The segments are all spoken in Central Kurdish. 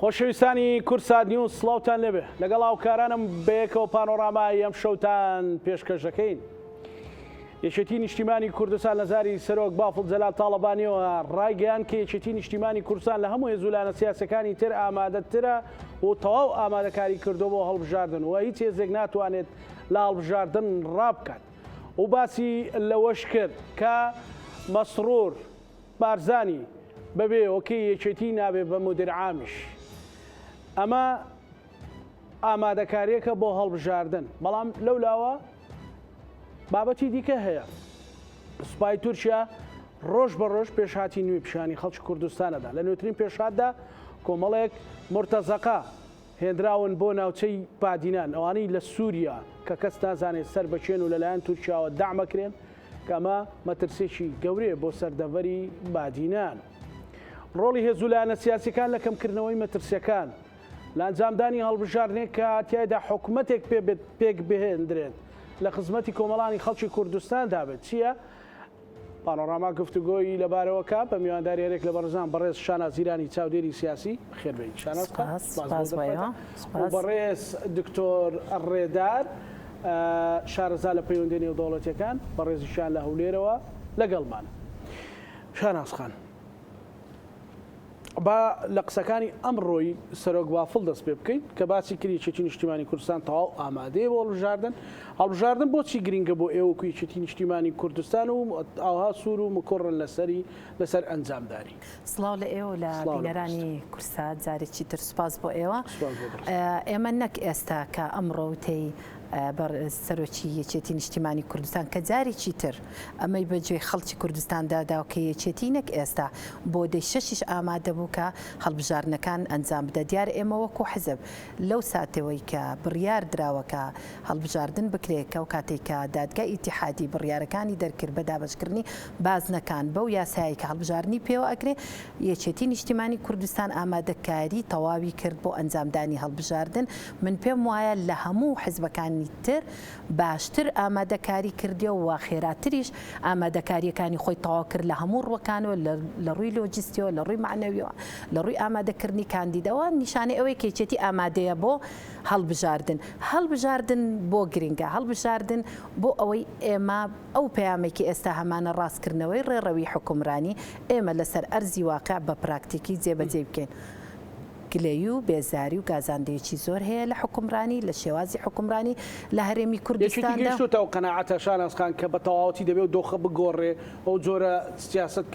خۆشەویستانی کورسات نیوز سڵاوتان لێبێ لەگەڵ هاوکارانم بەیەکەوە پانۆرامای ئەم شەوتان پێشکەش دەکەین. یەکێتی نیشتیمانی کوردستان لە زاری سەرۆک بافڵ جەلال تاڵەبانیەوە ڕایگەیان کە یەکێتی نیشتیمانی کوردستان لە هەموو هێزولانە سیاسەکانی تر ئامادەترە و تەواو ئامادەکاری کردو بۆ هەڵبژاردن و هیچ هێزێک ناتوانێت لە هەڵبژاردن ڕابکات و باسی لەوەش کرد کە مەسرور بارزانی بەبێ ئۆکەی یەکێتی نابێ بە مدیر عامیش. ئەمە ئامادەکاریەکە بۆ هەڵبژاردن، بەڵام لەولاوە بابەتی دیکە هەیە. سوپای تورکیا ڕۆژ بە ڕۆژ پێشهاتی نوێی پیشانی خەڵکی کوردستانەدا لە نوێترین پێشهاتدا کۆمەڵێک مرتەزەقا هێنراون بۆ ناوچەی پادینان، ئەوانەی لە سووریا کە کەس نازانێت سەر بەچێن و لەلایەن تورکیاوە داعمەکرێن کە ئەمە مەترسێکی گەورەیە بۆ سەردەڤەری بادینان. ڕۆڵی هێزولانە سیاسیەکان لە کەمکردنەوەی مەترسیەکان لە ئەنجامدانی هەڵبژاردنێک کە تیایدا حکوومەتێک پێک بهێندرێت لە خزمەتی کۆمەڵانی خەڵکی کوردستان دابێت چییە؟ پانۆراما گفتوگۆی لەبارەوەکە بە میوانداری هەرێک لە بەڕێزان بەڕێز شاناز زیرانی چاودێری سیاسی خێربێت. شاناز بەڕێز دکتۆر ڕێدار شارەزا لە پەیوەندی نێودەوڵەتیەکان بەڕێزیشان لە هەولێرەوە لەگەڵمان. شاناز خان، با لە قسەکانی ئەمڕۆی سەرۆک بافڵ دەست پێ بکەیت کە باسی کردی یەکێتی نیشتیمانی کوردستان تەواو ئامادەیە بۆ هەڵبژاردن بۆچی گرنگە بۆ ئێوە یەکێتی نیشتیمانی کوردستان و ئاها سوور و مکۆڕن لەسەر ئەنجامداری؟ سڵاو لە ئێوە لە بینەرانی کورسات جارێکی تر سوپاس بۆ ئێوە. ئێمە نەک ئێستا کە ئەمڕۆوتەی سەرۆکی یەکێتی نیشتیمانی کوردستان کە جارێکی تر ئەمەی بەجێ خەڵکی کوردستاندادا کە یەکێتی نەک ئێستا بۆ دەی شەشیش ئامادە بوو کە هەڵبژاردنەکان ئەنجام بدە. دیار ئێمە وەکو حزب لەو ساتەوەی کە بڕیار دراوەکە هەڵبژاردن بکرێت و کاتێککە دادگای ئیتیحادی بڕیارەکانی دەرکرد بە دابەشکردنی بازنەکان بەو یاسایی کە هەڵبژاردننی پێوە ئەگرێ یەکێتی نیشتیمانی کوردستان ئامادەکاری تەواوی کرد بۆ ئەنجامدانی هەڵبژاردن. من پێم وایە لە هەموو حزبەکانی تر باشتر ئامادەکاری کردی و خێراتریش ئامادەکاریەکانی خۆی تەواو کرد لە هەموو ڕوەکانەوە لە ڕووی لۆجیستیەوە لە ڕووی معنەویەوە لە ڕووی ئامادەکردنی کاندیدەوە نیشانەی ئەوەی کە یەکێتی ئامادەیە بۆ هەڵبژاردن بۆ گرنگە هەڵبژاردن بۆ ئەوەی ئێمە ئەو پەیامێکی ئێستا هەمانە ڕاستکردنەوەی ڕێڕەوی حکومڕانی ئێمە لەسەر ئەرزی واقع بە پراکتیکی جێبەجێ بکەین. گلەیی و بێزاری و گازاندەیەکی زۆر هەیە لە حکومڕانی لە شێوازی حکومڕانی لە هەرێمی کوردستاندا. گەشتوتەوە قەناعەتە شانازخان کە بە تەواوەتی دەبێت دۆخە بگۆڕێ ئەو جۆرە سیاست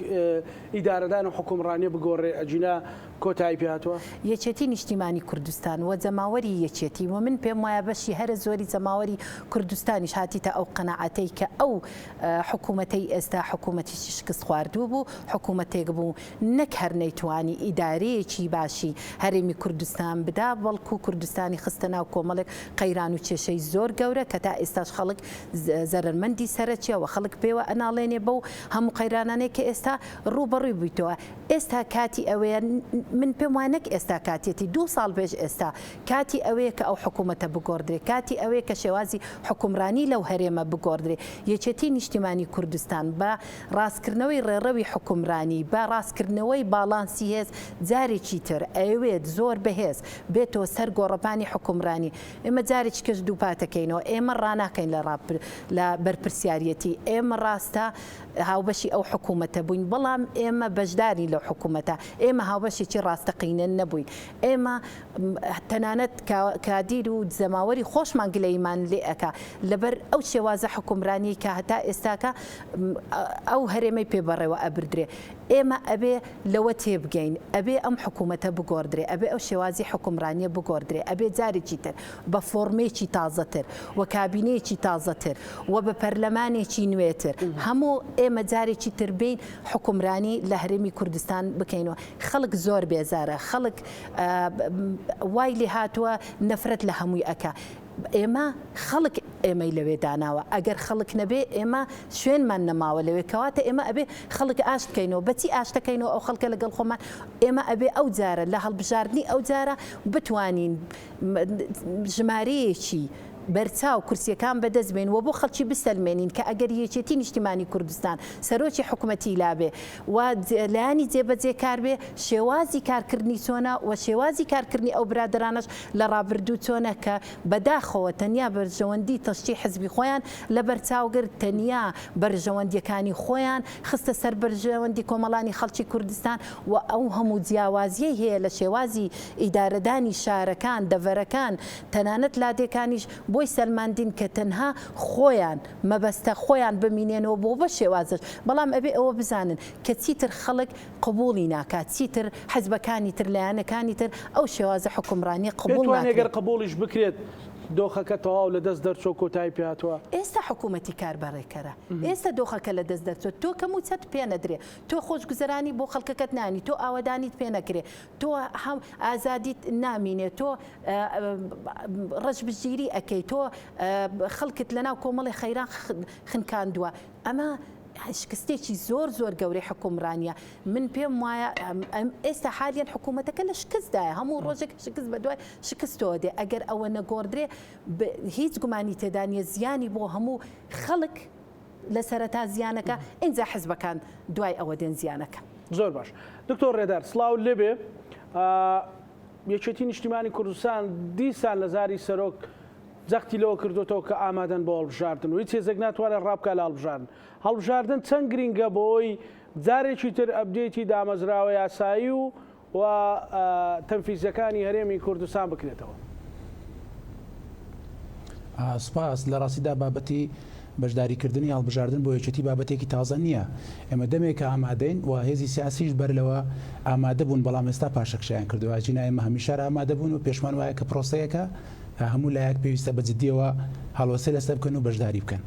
ئیدارەدان و حکومڕانی بگۆڕێ ئەجینا کۆتایی پێهاتوە؟ یەکێتی نیشتیمانی کوردستان و جەماوەری یەکێتی و من پێم وایە بەشی هەرە زۆری جەماوەری کوردستانیش هاتیتە ئەو قەناعەتەی کە ئەو حکوومەتەی ئێستا حکوومەتیشی شکست خواردوو بوو حکوومەتێک بوو نەک هەر نەیتوانی ئیدارەیەکی باشی هەرێمی کوردستان بدا بەڵکو کوردستانی خستە ناو کۆمەڵێک قەیران و کێشەی زۆر گەورە کە تا ئێستاش خەڵک زەرمەندی سەرچیەوە خەڵک پێوە ئەناڵێنێ بەو هەموو قەیرانانەیە کە ئێستا ڕوبەڕووی بوویتەوە. ئێستا کاتی ئەوەیە من پێم وایە نەک ئێستا کاتێتی 2 ساڵ پێش ئێستا کاتی ئەوەیە کە ئەو حکوومەتە بگۆڕدرێ کاتی ئەوەیە کە شێوازی حکومڕانی لەو هەرێمە بگۆڕدرێ. یەکێتی نیشتیمانی کوردستان بە ڕاستکردنەوەی ڕێڕەوی حکومڕانی بە ڕاستکردنەوەی باڵانسی هێز جارێکی تر ئەوێت زۆر بەهێز بێتەوە سەر گۆڕەپانی حکومڕانی. ئێمە جارێکی کەس دووپاتەکەینەوە ئێمە ڕناکەین لە بەرپرسیارەتی ئێمە ڕاستە هاوبەشی ئەو حکوومەتە بووین بەڵام ئێمە بەشداری لەو حکوومەتە ئێمە هاوبەشێکی ڕاستەقینە نەبووین. ئێمە تەنانەت کادیر و زەماوەری خۆشمان گلەیمان لێ ئەکا لەبەر ئەو شێوازە حکومڕانی کە هەتا ئێستاکە ئەو هەرێمەی پێبەڕێوە ئەبردرێ. ئێمە ئەبێ لەوە تێبگەین ئەبێ ئەم حکوومەتە بگۆڕدرێ ئەبێ ئەو شێوازی حکومڕانیە بگۆڕدرێ ئەبێ جارێکی تر بە فۆرمێکی تازەتر و کابینەیەکی تازەتر و بە پەرلەمانێکی نوێتر هەموو ئێمە جارێکی تر بین حکومڕانی لە هەرێمی کوردستان بکەینەوە. خەڵک زۆر بێزارە خەڵک وای لێ هاتووە نەفرەت لە هەمووی ئەکا. ئێمە خەڵک ئێمەی لەوێ داناوە ئەگەر خەڵک نەبێ ئێمە شوێنمان نەماوە لەوێ کەواتە ئێمە ئەبێ خەڵک ئاش بکەینەوە بەچی ئاشتەکەینەوە ئەو خەڵکە لەگەڵ خۆمان ئێمە ئەبێ ئەو جارە لە هەڵبژاردننی ئەو جارە بتوانین ژمارەیەکی بەرچاو کورسیەکان بەدەستبێن و بۆ خەڵکی بسەلمێنین کە ئەگەر یەکێتی نیشتیمانی کوردستان سەرۆکی حکوومەتی لابێ و لایانی جێبەجێ کار بێ شێوازی کارکردنی چۆنە و شێوازی کارکردنی ئەو برادرانش لە ڕابردوو چۆنە کە بەداخەوە تەنیا بەرژەوەندی تەشتی حزبی خۆیان لە بەرچاوگرت تەنیا بەرژەوەندیەکانی خۆیان خستە سەر بەرژەوەندی کۆمەڵانی خەڵکی کوردستان و ئەو هەموو جیاوازیە هەیە لە شێوازی ئیدارەدانی شارەکان دەڤەرەکان تەنانەت لادێکانیش بۆی سەلماندین کە تەنها خۆیان مەبەستە خۆیان بمینێنەوە بۆ بە شێوازش بەڵام ئەبێ ئەوە بزانن کە چیتر خەڵک قبوڵی ناکات چیتر حەزبەکانی تر لایەنەکانی تر ئەو شێوازە حکومڕانی قبوڵ ناکرێت قبوڵیش بکرێت دۆخەکە تەواو لە دەست دەرچۆ کۆتایی پێهاتووە ئێستا حکوومەتی کاربەڕێکەرە ئێستا دۆخەکە لە دەست دەرچۆ تۆ کەم و چەت پێ نەدرێ تۆ خۆشگوزەرانی بۆ خەڵکەکەت نانی تۆ ئاوەدانیت پێ نەکرێ تۆ هەم ئازادیت نامینێ تۆ ڕەشبژیری ئەەکەی تۆ خەڵکت لەناو کۆمەڵی خەیران خنکاندووە ئەمە شکستێکی زۆر گەورەی حکومڕانیە من پێم وایە ئێستا حالیان حکوومەتەکە لە شکستدایە هەموو ڕۆژێک شکست بە دوای شکستەوە دێ ئەگەر ئەوە نەگۆڕدرێ هیچ گومانی تێدانە زیانی بۆ هەموو خەڵک لە سەرەتا زیانەکە ئینجا حزبەکان دوای ئەوە دێن زیانەکە. زۆر باش دکتۆر ڕێدار سڵاو لێبێ یەکێتی نیشتیمانی کوردستان دیسان لە زاری سەرۆک زەختی لەوە کردوتەوە کە ئامادەن بۆ هەڵبژاردن و هیچ هێزێک ناتوانێت ڕابکە لە هەڵبژاردن. هەڵبژاردن چەند گرینگە بۆی جارێکی تر ئەپدێتی دامەزراوە یاسایی و تەنفیزەکانی هەرێمی کوردستان بکرێتەوە. سپاس لە ڕاستیدا بابەتی بەشداریکردنی هەڵبژاردن بۆ یەکێتی بابەتێکی تازە نییە. ئێمە دەمێکە ئامادەین و هێزی سیاسیش بەرلەوە ئامادە بوون بەڵام ئێستا پاشەکشیان کردووە ژینە ئێمە هەمیشار ئامادە بوون و پێشمان وایە کە پرۆسەیەکە هەموو لایەک پێویستە بە جددیەوە هەڵوەسە لەسەر بکەن و بەشداری بکەن.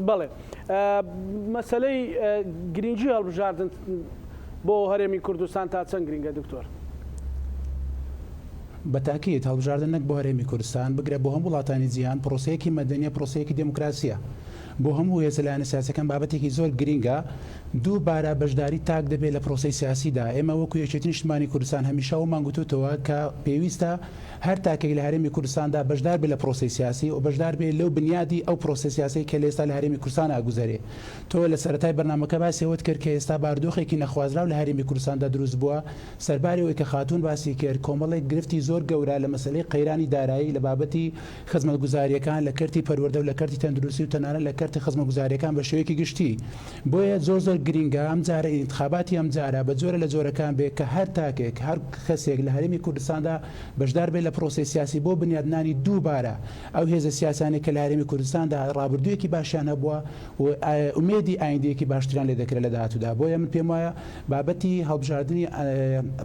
بەڵێ مەسلەی گرنگجی هەڵبژاردن بۆ هەرێمی کوردستان تا چەند گرنگە دکتۆر؟ بەتاکیت هەڵبژاردن نەک بۆ هەرێمی کوردستان بگرە بۆ هەموو وڵاتانی جیهان پرۆسەیەکی مەدەنیە پرۆسەیەکی دموکراسیە بۆ هەموو هێزە لایەنە سیاسەکان بابەتێکی زۆر گرینگە دووبارە بەشداری تاک دەبێت لە پرۆسەی سیاسیدا. ئێمە وەکو یەکێتی نیشتیمانی کوردستان هەمیشە ومان گوتوتەوە کە پێویستە هەر تاکێک لە هەرێمی کوردستاندا بەشدار بێت لە پرۆسەی سیاسی و بەشدار بێت لەو بنیادی ئەو پرۆسەی سیاسی کە لە ئێستا لە هەرێمی کوردستان ئاگوزارێ. تۆ لە سەرەتای بەرنامەکە باسیەوەت کرد کە ئێستا باردۆخێکی نەخوازراو لە هەرێمی کوردستاندا دروست بووە سەرباری ئەوەی کە خاتون باسی کرد کۆمەڵێک گرفتی زۆر گەورە لە مەسەلەی قەیرانی دارایی لە بابەتی خزمەتگوزاریەکان لە کەرتی پەروەردە و لە کەرتی تەندروستی و تەنانەت لە کەرتی خزمەتگوزاریەکان بە شێوەیەکی گشتی. بۆیە زۆر گرینگە ئەم جارە ئینتخاباتی ئەم جارە بە جۆرە لە جۆرەکان بێت کە هەر تاکێک هەر کەسێک لە هەرێمی کوردستاندا بەشدار بێت لە پرۆسەی سیاسی بۆ بنیادنانی دووبارە ئەو هێزە سیاسانێک کە لە هەرێمی کوردستاندا ڕابردوویەکی باشیان هەبووە و ئومێدی ئایندەیەکی باشتریان لێ دەکرێت لە داهاتوودا. بۆیە من پێم وایە بابەتی هەڵبژاردننی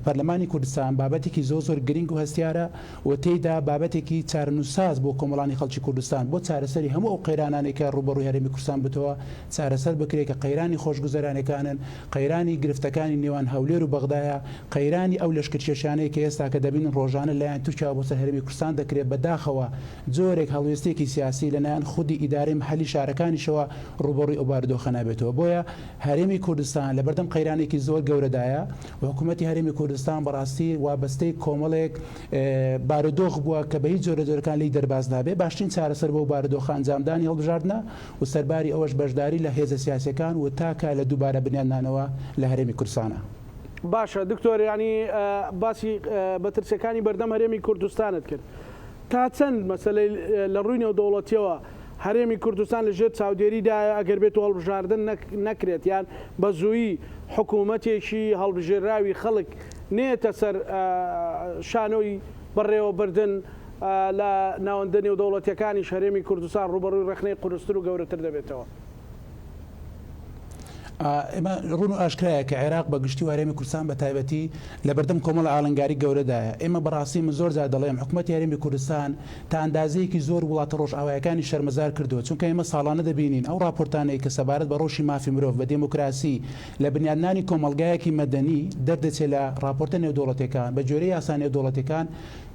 پەرلەمانی کوردستان بابەتێکی زۆر گرنگ و هەستیارە و تێیدا بابەتێکی چارەنووساز بۆ کۆمەڵانی خەڵکی کوردستان بۆ چارەسەری هەموو ئەو قەیرانانێک کە ڕوبەڕووی هەرێمی کوردستان بتەوە چارەسەر بکرێت کە قەیرانی خۆشگوزەرانەکانن قەیرانی گرفتەکانی نێوان هەولێر و بەغدایە قەیرانی ئەو لەشکرکێشانەی کە ئێستا کە دەبین ڕۆژانە لایەن تووچا بۆ سەر هەرێمی کوردستان دەکرێت بەداخەوە جۆرێک هەڵوێستێکی سیاسی لەلایەن خودی ئیدارەی محەلی شارەکانیشەوە ڕوبەڕووی ئەو باردۆخە نابێتەوە. بۆیە هەرێمی کوردستان لە بەردەم قەیرانێکی زۆر گەورەدایە و حکوومەتی هەرێمی کوردستان بەڕاستی وابەستەی کۆمەڵێک بارودۆخ بووە کە بە هیچ جۆرەکان لی دەرباز نابێ باشترین چارەسەر بۆ بارودۆخە ئەنجامدانی هەڵبژاردنە و سەرباری ئەوەش بەشداری لە هێزە سیاسەکان و تاکە لە دووبارە بنیانانەوە لە هەرێمی کوردستانە. باشە دکتۆر ینی باسی بەترسەکانی بەردەم هەرێمی کوردستانت کرد تا چەند مەسەلەی لە ڕووی نێودەوڵەتیەوە هەرێمی کوردستان لەژێر چاودێریدا ئەگەر بێت و هەڵبژاردن نەکرێت یان بە زوویی حکوومەتێکی هەڵبژێراوی خەڵک نێتە سەر شانۆی بەڕێوەبردن لە ناوەندە نێودەوڵەتیەکانی هەرێمی کوردستان ڕوبەڕووی ڕخنەی قورستر و گەورەتر دەبێتەوە. ئێمە ڕوون و ئاشکرایە کە عێراق بە گشتی و هەرێمی کوردستان بە تایبەتی لە بەردەم کۆمەڵە ئاڵنگاری گەورەدایە. ئێمە بەڕاستی من زۆر جار دەڵێم حکوومەتی هەرێمی کوردستان تا ئەندازەیەکی زۆر وڵاتە ڕۆژئاوایەکانی شەرمەزار کردووە چونکە ئێمە ساڵانە دەبینین ئەو راپۆرتانەی کە سەبارەت بە ڕۆژی مافی مرۆڤ بە دموکراسی لە بنیادنانی کۆمەلگایەکی مەدەنی دەردەچێت لە راپۆرتە نێودەوڵەتیەکان بە جۆرەی یاسا نێودەوڵەتیەکان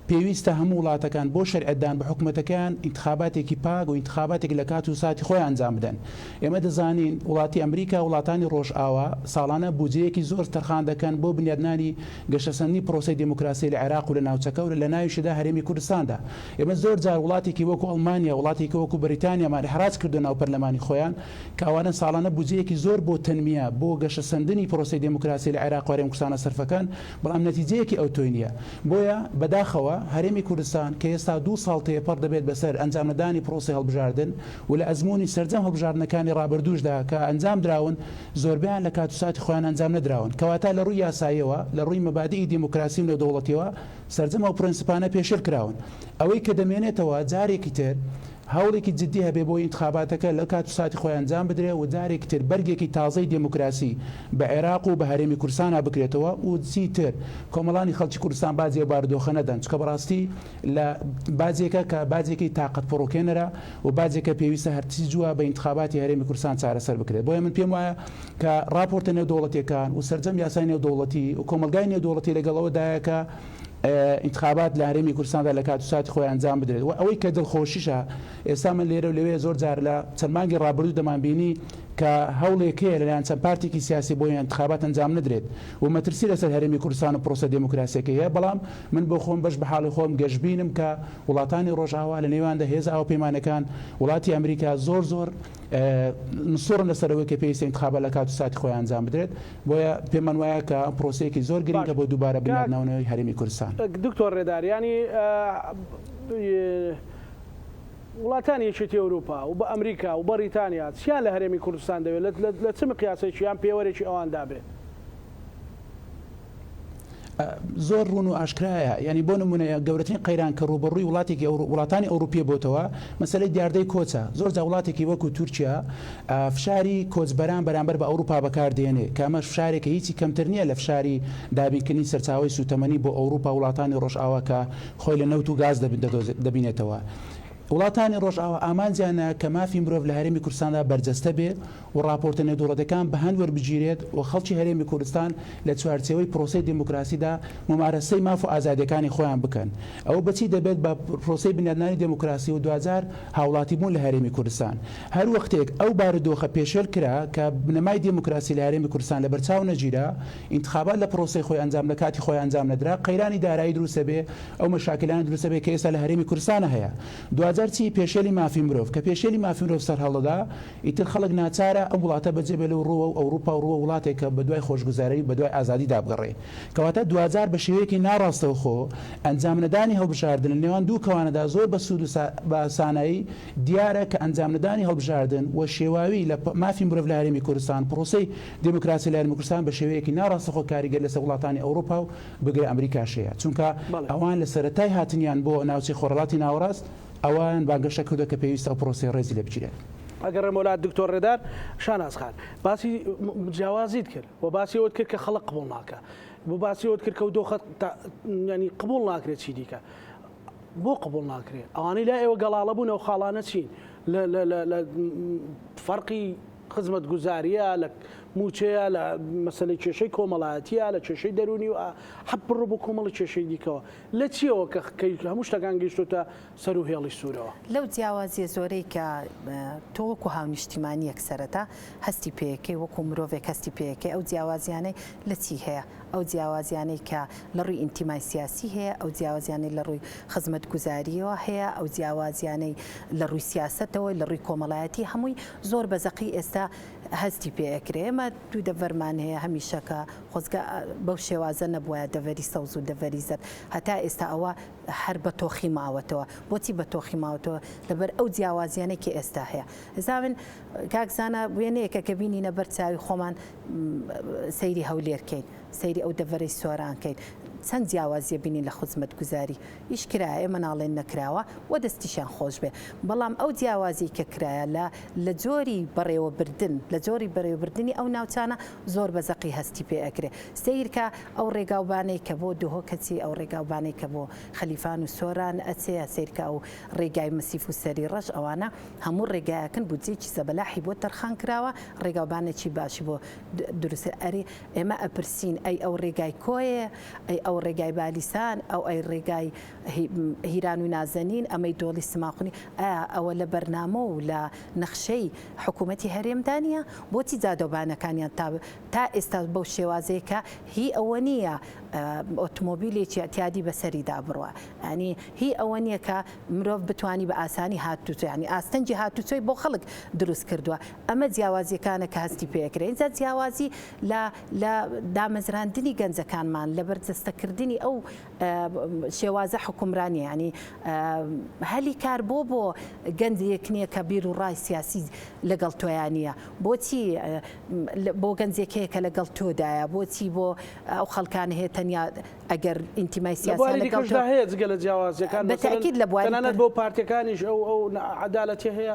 پێویستە هەموو وڵاتەکان بۆ شەرعەتدان بە حکوومەتەکان ئینتخاباتێکی پاک و ئینتخاباتێک لە کات و ساتی خۆی ئەنجام بدەن. ئێمە دەزانین وڵاتی ئەمریکا وڵاتانی ڕۆژئاوا ساڵانە بودجەیەکی زۆر تەرخان دەکەن بۆ بنیادنانی گەشەسەندنی پرۆسی دموکراسی لە عێراق و لە ناوچەکە و لە ناویشدا هەرێمی کوردستاندا. ئێمە زۆر جار وڵاتێکی وەکو ئەڵمانیا وڵاتێکی وەکو بەریتانیامان حراج کردو ناو پەرلەمانی خۆیان کاوانە ساڵانە بودجەیەکی زۆر بۆ تەنمیا بۆ گەشەسەندنی پرۆسی دموکراسی لە عێراق و هەرێمی کوردستانە سەرفەکەن، بەڵام نەتیجەیەکی ئەو تۆی نییە. بۆیە بەداخەوە هەرێمی کوردستان کە ئێستا 2 ساڵ تێپەڕ دەبێت بەسەر ئەنجامدانی پرۆسی هەڵبژاردن و لە ئەزمموی سەرجەم هەڵبژاردنەکانی ڕابردووشدا کە ئەنجام دراون زۆربیان لە کات و ساتی خۆیان ئەنجام نەدراون، کەواتە لە ڕووی یاساییەوە لە ڕووی مەبادی دیموکراسی و نێودەوڵەتیەوە سەرجەم ئەو پرەنسیپانە پێشێل کراون. ئەوەی کە دەمێنێتەوە جارێکی تر هەوڵێکی جددی هەبێ بۆ ئینتخاباتەکە لە کات و ساتی خۆیان ئەنجام بدرێت و جارێکی تر بەرگێکی تازەی دموکراسی بە عێراق و بە هەرێمی کوردستان بکرێتەوە و چیتر کۆمەڵانی خەڵکی کوردستان بازیە بارودۆخە نەدەن، چکە بەڕاستی لە بازێکە کە بازێکی تااقەت پڕۆکێنەرە و بازێکە پێویستە هەرچی جووە بە ئینتخاباتی هەرێمی کوردستان چارەسەر بکرێت. بۆیە من پێم وایە کە راپۆرتە نێودەوڵەتیەکان و سەرجەم یاسای نێودەوڵەتی و کۆمەلگای نێودەوڵەتی لەگەڵەوەدایە انتخابات لە هەرێمی کوردستاندا لە کات و ساتی خۆی ئەنجام بدرێت. و ئەوەی کە دڵخۆشیشە ئێستا من لێرە و لەوێ زۆر جار لە چەند مانگی ڕابردوو دەمانبینی کە هەوڵێکەیە لەلایەن چەند پارتێکی سیاسی بۆ انتخابات ئەنجام نەدرێت و مەترسی لەسەر هەرێمی کوردستان و پرۆسە دموکراسیەکەی هەیە. بەڵام من بۆ خۆم بەش بە حاڵی خۆم گەشتبینم کە وڵاتانی ڕۆژئاوا لە نێواندا هێز ئاوپەیمانەکان وڵاتی ئەمریکا زۆر نسۆڕن لەسەرەوەی کە پێویستە انتخابات لە کات و ساتی خۆی ئەنجام بدرێت. بۆیە پێمان وایە کە پرۆسەیەکی زۆر گرنگە بۆ دووبارە بنیادناونەوەی هەرێمی کوردستان. دکتۆر ڕێداریانی وڵاتانی یەکێتی ئەوروپا و بە ئەمریکا و بەریتانیا چیان لە هەرێمی کوردستان دەوێت لە چ مقیاسێکی یان پێوەرێکی ئەواندا بێ؟ زۆر ڕوون و ئاشکرایە. ینی بۆ نمونە گەورەترین قەیران کە ڕوبەڕووی وڵاتانی ئەوروپیە بۆتەوە مەسەلەی دیاردەی کۆچە. زۆر جا وڵاتێکی وەکو تورکیا فشاری کۆچبەران بەرامبەر بە ئەوروپا بەکاردێنێ کە ئەمەش فشارێکە هیچی کەمتر نییە لە فشاری دابینکردنی سەرچاوی سوتەمەنی بۆ ئەوروپا وڵاتانی ڕۆژئاوا کە خۆی لە نەوت و گاز دەبینێتەوە. وڵاتانی ڕۆژئاوا ئامانجیانە کە مافی مرۆڤ لە هەرێمی کوردستاندا بەرجەستە بێ و راپۆرتە نێودەوڵەتەکان بە هەند وەربگیرێت و خەڵکی هەرێمی کوردستان لە چوارچێوەی پرۆسەی دموکراسیدا ممارەسەی ماف و ئازادیەکانی خۆیان بکەن. ئەو بەچی دەبێت بە پرۆسەی بنیادنانی دموکراسی و دوجار هاوڵاتی بوون لە هەرێمی کوردستان. هەر وەختێک ئەو بارودۆخە پێشێل کرا کە بنەمای دموکراسی لە هەرێمی کوردستان لە بەرچاو نەگیرا، ئینتخابات لە پرۆسەی خۆی ئەنجام لە کاتی خۆی ئەنجام نەدرا، قەیرانی دارایی دروستە بێ ئەو مەشاکلانی دروستە بێ کە ئێستا لە هەرێمی کوردستانە هەیە. دوجار چی پێشێلی مافی مرۆڤ کە پێشێلی مافی مرۆڤ سەر هەڵدەدا ئیتر خەڵک ناچارە ئەم وڵاتە بەجێبێ لەو ڕووە و ئەوروپا و ڕووە وڵاتێکە بە دوای خۆشگوزاری بە دوای ئازادی دابگەڕێ. کەواتە دوجار بە شێوەیەکی ناڕاستەوە خۆ ئەنجامنەدانی هەڵبژاردن لە نێوان دوو کەوانەدا زۆر بە سوود و بە ئاسانایی دیارە کە ئەنجامنەدانی هەڵبژاردن و شێواوی لە مافی مرۆڤ لە هەرێمی کوردستان پرۆسەی دموکراسی لە هەرێمی کوردستان بە شێوەیەکی ناڕاستەخۆ کاریگەر لەسەر وڵاتانی ئەوروپا و بگرە ئەمریکاشەیە، چونکە ئەوان لە سەرەتای هاتنیان بۆ ناوچەی خۆرهەڵاتی ناوەڕاست ئەوان باگەشە کردو کە پێویستە ئەو پرۆسی ڕێزی لێ بگیرێت. ئەگەر ڕێمەولات دکتۆر ڕێدار شاناز خان باسی جیاوازیت کرد و باسی ئەوت کرد کە خەڵک قبوڵ ناکە، بۆ باسی ئەوت کرد کە دۆخەت ینی قبوڵ ناکرێت چی دیکە. بۆ قبوڵ ناکرێت؟ ئەوانەی لا ئێوە گەڵاڵە بوون و خاڵانە چین لە فەرقی خزمەت گوزاریە لە موچەیە لە مەسەلەی کێشەی کۆمەڵایەتیە لە کێشەی دەرونی و حەب بڕۆ بۆ کۆمەڵی کێشەی دیکەوە لە چیەوە کە هەموو شتەکان گەیشتوتە سەر و هێڵی سوورەوە؟ لەو جیاوازیە زۆرەی کە تۆ وەکو هاونیشتیمانی یەکسەرەتا هەستی پێیەکەی وەکو مرۆڤێک هەستی پێیەکەی ئەو جیاوازیانەی لە چی هەیە؟ ئەو جیاوازیانەی کە لە ڕووی ئینتیمای سیاسی هەیە، ئەو جیاوازیانەی لە ڕووی خزمەت گوزاریەوە هەیە، ئەو جیاوازیانەی لە ڕووی سیاسەتەوە لە ڕووی کۆمەڵایەتی هەمووی زۆر بەزەقی ئێستا هەستی پێەکرێ. ئەمە دوو دەڤەرمان هەیە هەمیشەکە خۆزگە بەو شێوازە نەبووە دەڤەری سەوز و دەڤەری زەر هەتا ئێستا ئەوە هەر بە تۆخی ماوەتەوە. بۆچی بە تۆخی ماوەتەوە؟ لەبەر ئەو جیاوازیانێکی ئێستا هەیە. زاون کاکزانە وێنەیەکە کە بینینە بەر چاوی خۆمان سەیری هەولێرکەین، سەیری ئەو دەڤەرەی سۆرانکەین، چەند جیاوازیە بینین لە خزمەت گوزاری ئیش کرایە، ئێمە ناڵێن نەکراوە و دەستیشان خۆش بێ. بەڵام ئەو جیاوازی کە کرایە لە جۆری بەڕێوەبردن لە جۆری بەڕێوەبردننی ئەو ناوچانە زۆر بەزەقی هەستی پێ ئەکرێ. سیرکە ئەو ڕێگاوبانەی کە بۆ دوهۆ کەچی ئەو ڕێگاوبانەی کە بۆ خەلیفان و سۆران ئەچەیە سیرکە ئەو ڕێگای مەسیف و سەری ڕەش ئەوانە هەموو ڕێگایەکن بودجێکی زەبەلاحی بۆ تەرخان کراوە، ڕێگاوبانێکی باشی بۆ دروست ئەری ئێمە ئەپرسین ئەی ئەو ڕێگای کۆیە، ئەی ئەو ئەو ڕێگای بالیسان ئەو ئەی ڕێگای هیران و نازەنین ئەمەی دۆڵی سماقنی ئەوە لە بەرنامە و لە نەخشەی حکوومەتی هەرێمدانە بۆچی جادۆبانەکانیان تا ئێستا بەو شێوازەیەکە هی ئەوە نییە ئۆتۆمۆبیلێکی ئەتیادی بەسەریدا بڕوە ینی هی ئەوە نییە کە مرۆڤ بتوانی بە ئاسانی هاتوچۆ ینی ئاستەنجی هاتوچۆی بۆ خەڵک دروست کردووە ئەمە جیاوازیەکانە کە هەستی پێکرێن اینجا جیاوازی لە دامەزراندنی گەنجەکانمان لە بەرجەستەکردنی ئەو شێوازە حکومرانی ینی هەلی کار بۆ گەنجێک نییە کە بیر و ڕای سیاسی لەگەڵ تۆیانە بۆچی بۆ گەنجێکەیە کە لەگەڵ تۆدایە بۆچی بۆ ئەو خەڵکان هەیە تەنیا ئەگەر ئینتیمای سیاسی هەیە جگە لە جیاوازیەکان بەتاکید لە بوانانەت بۆ پارتەکانیش ئەو عەدالەتی هەیە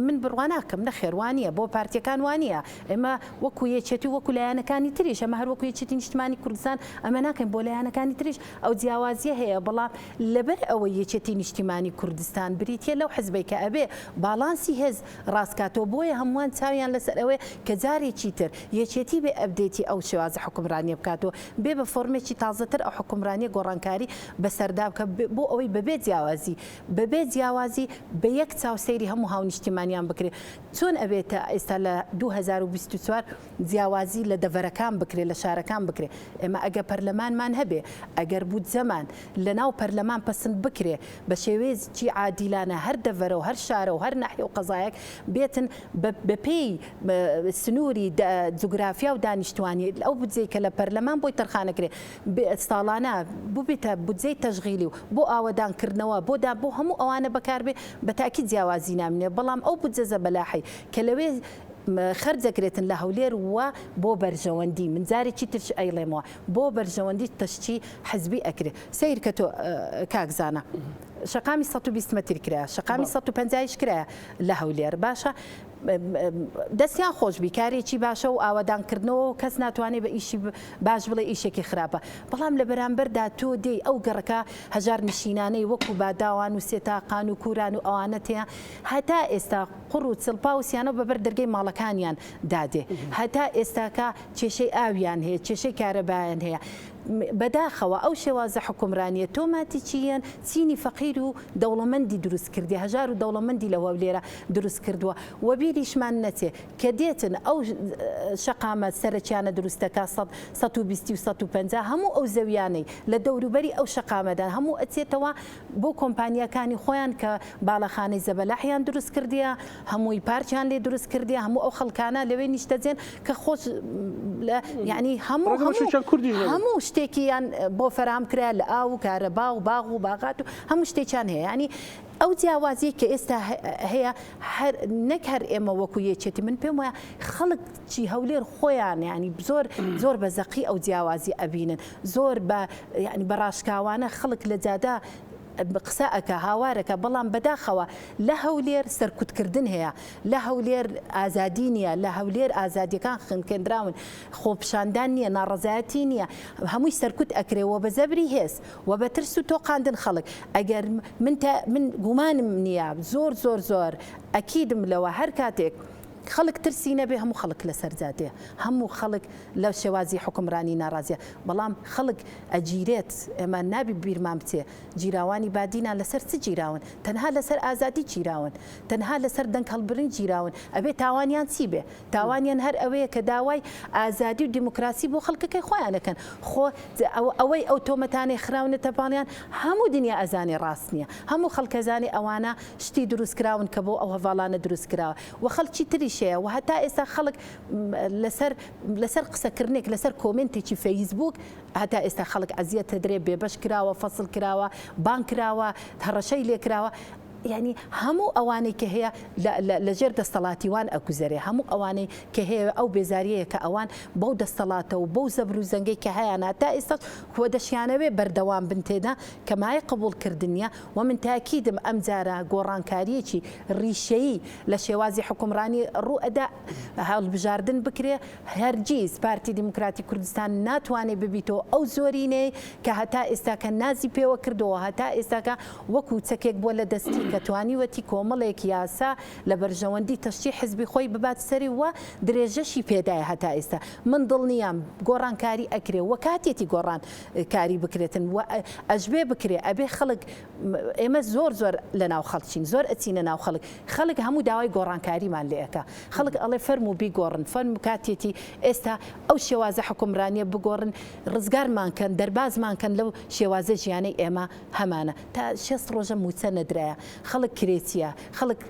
من بڕواناکەم نە خێوانیە بۆ پارتیەکان وانە ئێمە وەکو یەکێتی وەکو لایەنەکانی تریش ئەمە هەر وەکو یەکێتی نیشتمانی کوردستان ئەمە ناکەین بۆ لایەنەکانی تریش ئەو جیاوازیە هەیە بەڵام لەبەر ئەوە یەکێتی نیشتیمانی کوردستان بریتە لەو حزبی کە ئەبێ باڵانسی هێز ڕاستکاتەوە بۆیە هەمووان چاویان لەسەر ئەوەیە کە جارێکی تر یەکێتی بێ ئەبدێتی ئەو شێوازە حکومرانی بکاتەوە بێ بە فۆرمێکی تازەتر ئەو حکومرانی گۆڕانکاری بەسەردا بکە بۆ ئەوەی بەبێ جیاوازی بە یەک چاوسەیری هەموو هاونیشتیمانیان بکرێت چۆن ئەبێتە ئێستا لە 2024 جیاوازی لە دەڤەرەکان بکرێت لە شارەکان بکرێت ئێمە ئەگە پەرلەمانمان هەبێ ئەگەر بوو زەمان لە ناو پەرلەمان پسند بکرێ بە شێوەیەکی عادیلانە هەر دەڤەرە و هەر شارە و هەر ناحیە و قەزایەک بێتن بەپێی سنووری جوگرافیا و دانیشتوانی ئەو بودجەی کە لە پەرلەمان بۆی تەرخانەکرێ ساڵانە ببێتە بودجەی تەشغیلی و بۆ ئاوەدانکردنەوە بۆ هەموو ئەوانە بەکاربێ بەتاکی جیاوازی نامنێ بەڵام ئەو بودجە بەلاحی کە لەوێ خەرجەکرێتن لە هەولێر وە بۆ بەرژەوەندی من جارێکی ترش ئەیڵێمەوە بۆ بەرژەوەندی تەشتی حزبی ئەکرێت سیر کە تۆ کاکزانە شقامی 120 متر کرا شقامی 150 کرا لە هەولێر باشە دەستیان خۆش بیکارێکی باشە و ئاوادانکردنەوە کەس ناتوانێت بە ئیشی باش بڵێ ئیشێکی خراپە بەڵام لە بەرامبەردا تۆ دێی ئەو گەڕەکە هەژار نشینانەی وەکو باداوان و سێتاقان و کوران و ئەوانەتەیە هەتا ئێستا قڕ و چڵپا و سیانە بەبەر دەرگەی ماڵەکانیان دادێ هەتا ئێستاکە کێشەی ئاویان هەیە کێشەی کارەبایان هەیە بەداخەوە ئەو شێوازە حکومرانیە تۆماتی چیان چینی فەقیر و دەوڵەمەندی دروست کردی هەژار و دەوڵەمەندی لە هەولێرە دروست کردووە وەبیریشمان نەچێ کە دێتن ئەو شەقامە سەرچیانە دروستەکە 120 و 150 هەموو ئەو زەویانەی لە دەوروبەری ئەو شەقامەدان هەموو ئەچێتەوە بۆ کۆمپانیەکانی خۆیان کە باڵەخانەی زەبەلاحیان دروست کردیە هەمووی پارچیان لێ دروست کردیە هەموو ئەو خەڵکانە لەوێ نیشتەجێن کە خۆش ینی هەموو شتێکیان بۆ فەرام کرا لە ئاو و کارەبا و باغ و باغات و هەموو شتێکیان هەیە ینی ئەو جیاوازی کە ئێستا هەیە نەک هەر ئێمە وەکو یەکێتی من پێم وایە خەڵکی هەولێر خۆیان ینی زۆر بە زەقی ئەو جیاوازی ئەبینن زۆر بە ڕاشکاوانە خەڵک لە جادا قسە ئەکە هاوارەکە بەڵام بەداخەوە لە هەولێر سەرکوتکردن هەیە لە هەولێر ئازادی نییە لە هەولێر ئازادیەکان خنکێنراون خۆپشاندان نییە ناڕەزایەتی نییە هەمووی سەرکوت ئەکرێەوە بە زەبری هێز و بە ترس و تۆقاندن خەڵک ئەگەر من گومانم نییە زۆر ئەکیدم لەوە هەر کاتێک خەڵک ترسی نەبێ هەموو خەڵک لە سەرجادێ هەموو خەڵک لە شێوازی حکومرانی ناڕازیە بەڵام خەڵک ئەگیرێت ئێمە نابی بیرمان بچێ جیراوانی بادینان لەسەر چ جیراون تەنها لەسەر ئازادی جیراون تەنها لەسەر دەنگ هەڵبرین جیراون ئەبێ تاوانیان چی بێ تاوانیان هەر ئەوەیە کە داوای ئازادی و دیموکراسی بۆ خەڵکەکەی خۆیانەکەن خۆ ئەوەی ئەو تۆمەتانی خراونە تەپانیان هەموو دنیا ئەزانی ڕاست نییە هەموو خەڵکەزانی ئەوانە شتی دروستکراون کە بۆ ئەو هەواڵانە دروستکراوە و خەڵکی تری و هەتا ئێستا خەڵک لەسەر قسەکردنێک لەسەر کۆمنتێکی فەیسبوک هەتا ئێستا خەڵک ئەزیەتە درێ بێبەش کراوە فەسڵ کراوە بان کراوە هەڕەشەی لێ کراوە ینی هەموو ئەوانەی کە هەیە لەژێر دەستەڵاتیوان ئەکوزەرێ هەموو ئەوانەی کە هەیە ئەو بێزاریەیە کە ئەوان بەو دەستەڵاتە و بەو زەبر و زەنگەی کە هەیەە تا ئێستا خۆ دەشیانەوێ بەردەوام بن تێدا کەمای قبولکردنیە و من تاکیدم ئەم جارە گۆڕانکاریەکی ڕیشەیی لە شێوازی حکومرانی ڕوئەدا هەڵبژاردن بکرێ هەرگیز پارتی دیموکراتی کوردستان ناتوانێت ببیتەوە ئەو زۆرینەی کە هەتا ئێستاکە نازی پێوە کردەوە هەتا ئێستاکە وەکو چەکێک بۆ لە دەستی کە توانیوەتی کۆمەڵێک یاسا لە بەرژەوەندی تەشتی حزبی خۆی ببات سەری وە درێژەشی پێدایە هەتا ئێستا من دڵنیام گۆڕانکاری ئەکرێ وە کاتێتی گۆڕان کاری بکرێتن و ئەژبێ بکرێ ئەبێ خەڵک ئێمە زۆر لە ناو خەڵچین زۆر ئەچینە ناو خەڵک هەموو داوای گۆڕانکاریمان لێەکە خەڵک ئەڵێ فەرم و بیگۆڕن فەرم کاتێتی ئێستا ئەو شێوازە حکومرانیە بگۆڕن ڕزگارمان کەن دەربازمان کەن لەو شێوازە ژیانەی ئێمە هەمانە تا 6 ڕۆژە موچە نەدرایە خەڵک کرێتیە خەڵک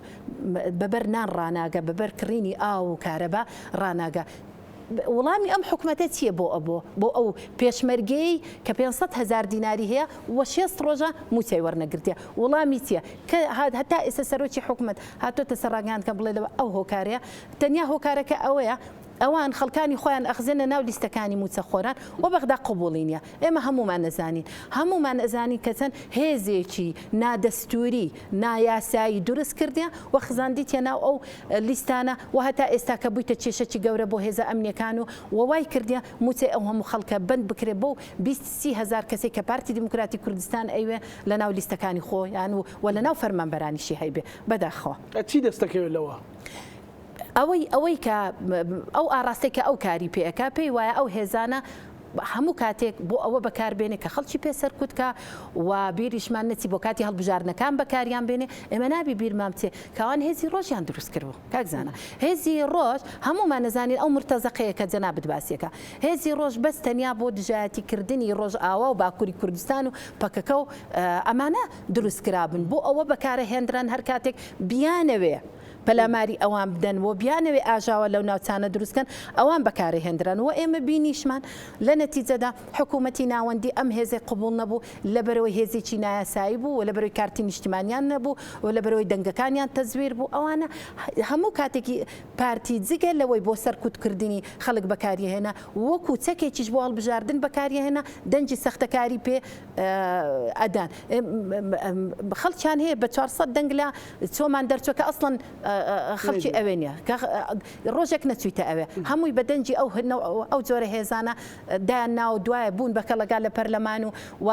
بەبەر نان ڕناگە بەبەر کڕینی ئاو و کارەبا ڕناگە وڵامی ئەم حکوومەتە چییە بۆ ئەو پێشمەرگەی کە 500,000 دیناری هەیە و 6 ڕۆژە موچەی وەرنەگرتیە وڵامی چییە کە هەتا ئێستا سەرۆکی حکوومەت هاتۆتە سەرڕاگەیان کە بڵێ ئەو هۆکارەیە تەنیا هۆکارەکە ئەوەیە ئەوان خەڵکانی خۆیان ئەخزێنە ناو لیستەکانی موچەخۆران و بەغدا قبوڵی نیە ئێمە هەمومان نەزانین کە چەند هێزێکی نادەستوری نایاسایی دروست کردیە و خزاندیتە ناو ئەو لیستانە و هەتا ئێستا کە بوویتە کێشەی گەورە بۆ هێزە ئەمنیەکان و وای کردیە موچێ ئەو هەموو خەڵکە بند بکرێت بۆ 20,000 کەسێک کە پارتی دیموکراتی کوردستان ئەوێ لە ناو لیستەکانی خۆیان و لە ناو فەرمانبەرانیشی هەیبێ بەداخەوە چی دەستەکەوێت لەوە؟ ئەوەی کە ئەو ئاراستێک کە ئەو کاری پێەکە پێی وایە ئەو هێزانە هەموو کاتێک بۆ ئەوە بەکاربێنێ کە خەڵکی پێسەر کوتکە و بیریشمان نەچی بۆ کاتی هەڵبژارنەکان بەکاریان بێنێ ئێمە نابی بیرمان بچێ کاوان هێزی ڕۆژیان دروست کردبوو کاکزانە هێزی ڕۆژ هەمومان نەزانین ئەو مرتەزەقەیە کە جەنابەت باسیەکە هێزی ڕۆژ بەس تەنیا بۆ دژایەتیکردنی ڕۆژ ئاوا و باکووری کوردستان و پەکەکە و ئەمانە دروست کرابن بۆ ئەوە بەکارە هێنران هەر کاتێک بیانەوێ پەلاماری ئەوان بدەن و بیانەوێ ئاژاوە لەو ناوچانە دروستکەن ئەوان بەکارە هێنران و ئێمە بینیشمان لە نەتیجەدا حکوومەتی ناوەندی ئەم هێزی قبول نەبوو لە بەرەوەی هێزێکی نایاسایی بوو و لە بەرەوەی کارتی نیشتیمانیان نەبوو و لە بەرەوەی دەنگەکانیان تەزویر بوو ئەوانە هەموو کاتێکی پارتی جگە لەوەی بۆ سەرکوتکردنی خەڵک بەکاریهێنا وەکو چەکێکیش بۆ هەڵبژاردن بەکاریهێنا دەنجی سەختەکاری پێ ئەدان خەڵکیان هەیە بە 400 دەنگ لە چۆمان دەرچۆ کە ئەسڵەن خەڵکی ئەوێ نیە ڕۆژێک نەچویتە ئەوێ هەمووی بەدەنجی ئەو جۆرە هێزانە دایان ناو دوایە بوون بەکە لەگال لە پەرلەمان و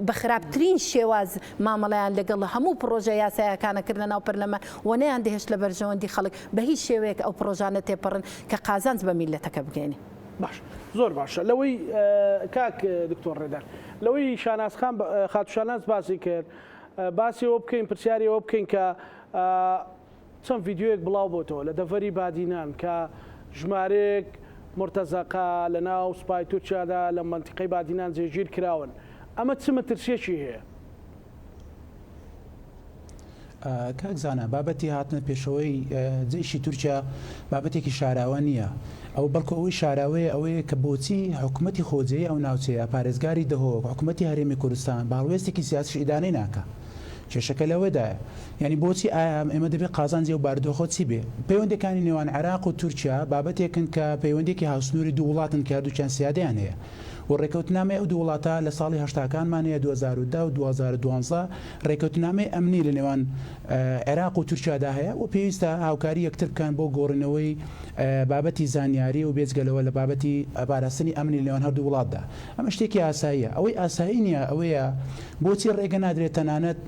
بە خراپترین شێواز مامەڵیان لەگەڵ هەموو پرۆژە یاسایەکانەکردە ناو پەرلەمان و نەیان دەهێشت لە بەرژەوەندی خەڵک بە هیچ شێوەیەک ئەو پرۆژانە تێپەڕن کە قازانج بە میلەتەکە بگەێنێ باش زۆر باشە لەوەی کاک دکتۆر ڕێدار لەوەی شانازخان خاتوشاناز باسی کرد باسی ئەوە بکەین پرسیاری ئەوە بکەین کە چەند ڤیددیوەیەک بڵاو بۆتەوە لە دەڤەری بادینان کە ژمارەیەک مرتەزەقا لە ناو سوپای تورکیادا لە منتیقەی بادینان جێگیر کراون ئەمە چ مەترسیەکی هەیە؟ کاکزانە بابەتی هاتنە پێشەوەی جێشی تورکیا بابەتێکی شاراوە نییە ئەو بەڵکو ئەوەی شاراوەیە ئەوەیە کە بۆچی حکوومەتی خۆجێی ئەو ناوچەیە پارێزگاری دەهۆک حکوومەتی هەرێمی کوردستان باڵوێستێکی سیاسی ئیدانەی ناکە کێشەکە لەوەدایە ینی بۆچی ئایا ئێمە دەبێت قازانجی و باردۆخۆ چی بێ پەیوەندەکانی نێوان عێراق و تورکیا بابەتێکن کە پەیوەندێکی هاوسنووری دوو وڵاتن کە دووچەند سیادیان هەیە و ڕێکەوتنامە ئەو دوو وڵاتە لە ساڵی هەشتاکانمان هەیە 2010 و 2012 ڕێکەوتنامەی ئەمنی لە نێوان عێراق و تورکیادا هەیە و پێویستە هاوکاری یەکتر بکەن بۆ گۆڕینەوەی بابەتی زانیاری و بێجگەلەوە لە بابەتی پاراستنی ئەمنی لەوان هەردوو وڵاتدا ئەمە شتێکی ئاساییە ئەوەی ئاسایی نییە ئەوەیە بۆچی ڕێگە نادرێت تەنانەت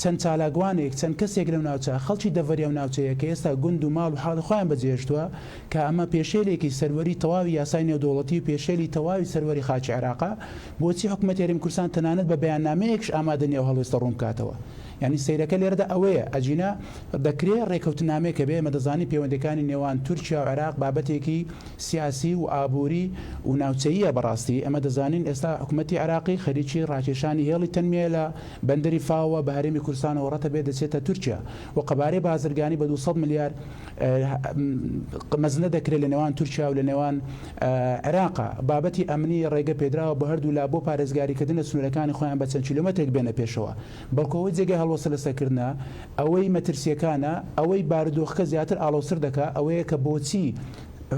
چەند چالاگوانێک چەند کەسێک لەو ناوچە خەڵکی دەڤەری ئەو ناوچەیە کە ئێستا گوند و ماڵ و حاڵی خۆیان بەجێشتووە کە ئەمە پێشێلێکی سەروەری تەواوی یاسای نێودوڵەتی و پێشێلی تەواوی سەروەری خاچی عێراقا بۆچی حکوومەتی هەرێمی کوردستان تەنانەت بە بەیاننامەیەکش ئامادە نیە و هەڵوێستە ڕوون بکاتەوە ینی سیرەکە لێرەدا ئەوەیە ئەجینا دەکرێت ڕێکەوتنامەیە کە بێ مەدەزانی پەیوەندەکانی نێوان تورکیا و عێراق بابەتێکی سیاسی و ئابووری و ناوچەیە بەڕاستی ئەمە دەزانین ئێستا حکوومەتی عێراقی خەریکی ڕاکێشانی هێڵی تەنمێ لە بەندەری فاوە بە هەرێمی کوردستانەوە ڕەتە بێ دەچێتە تورکیا و قەبارەی بازرگانی بە 200 ملیار مەزنە دەکرێت لە نێوان تورکیا و لە نێوان عێراقا بابەتی ئەمنی ڕێگە پێدراوە بە هەردوو لا بۆ پارێزگاریکردنە سنوورەکانی خۆیان بە چەند کیلۆمەترێک بێنە پێشەوە بەڵکەوەی جێگە هەڵوەسە لەسەرکردە ئەوەی مەترسیەکانە ئەوەی بارودۆخەکە زیاتر ئاڵۆسر دەکا ئەوەیە کە بۆچی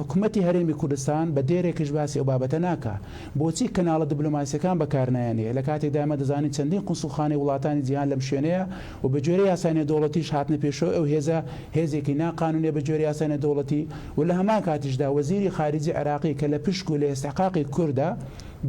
حکوومەتی هەرێمی کوردستان بە دێرێکش باسی ئەو بابەتە ناکە بۆچی کەناڵە دیبلۆماسیەکان بەکارنایانەیە لە کاتێکدا ئەمە دەزانین چەندین قونسوڵخانەی وڵاتانی جیهان لەم شوێنەیە و بە جۆرە یاسای نێودەوڵەتیش هاتنە پێشەوە ئەو هێزە هێزێکی ناقانونێ بە جۆرە یاسای نێودەوڵەتی و لە هەمان کاتیشدا وەزیری خارجی عێراقی کە لە پشک و لە ئێستحقاقی کوردە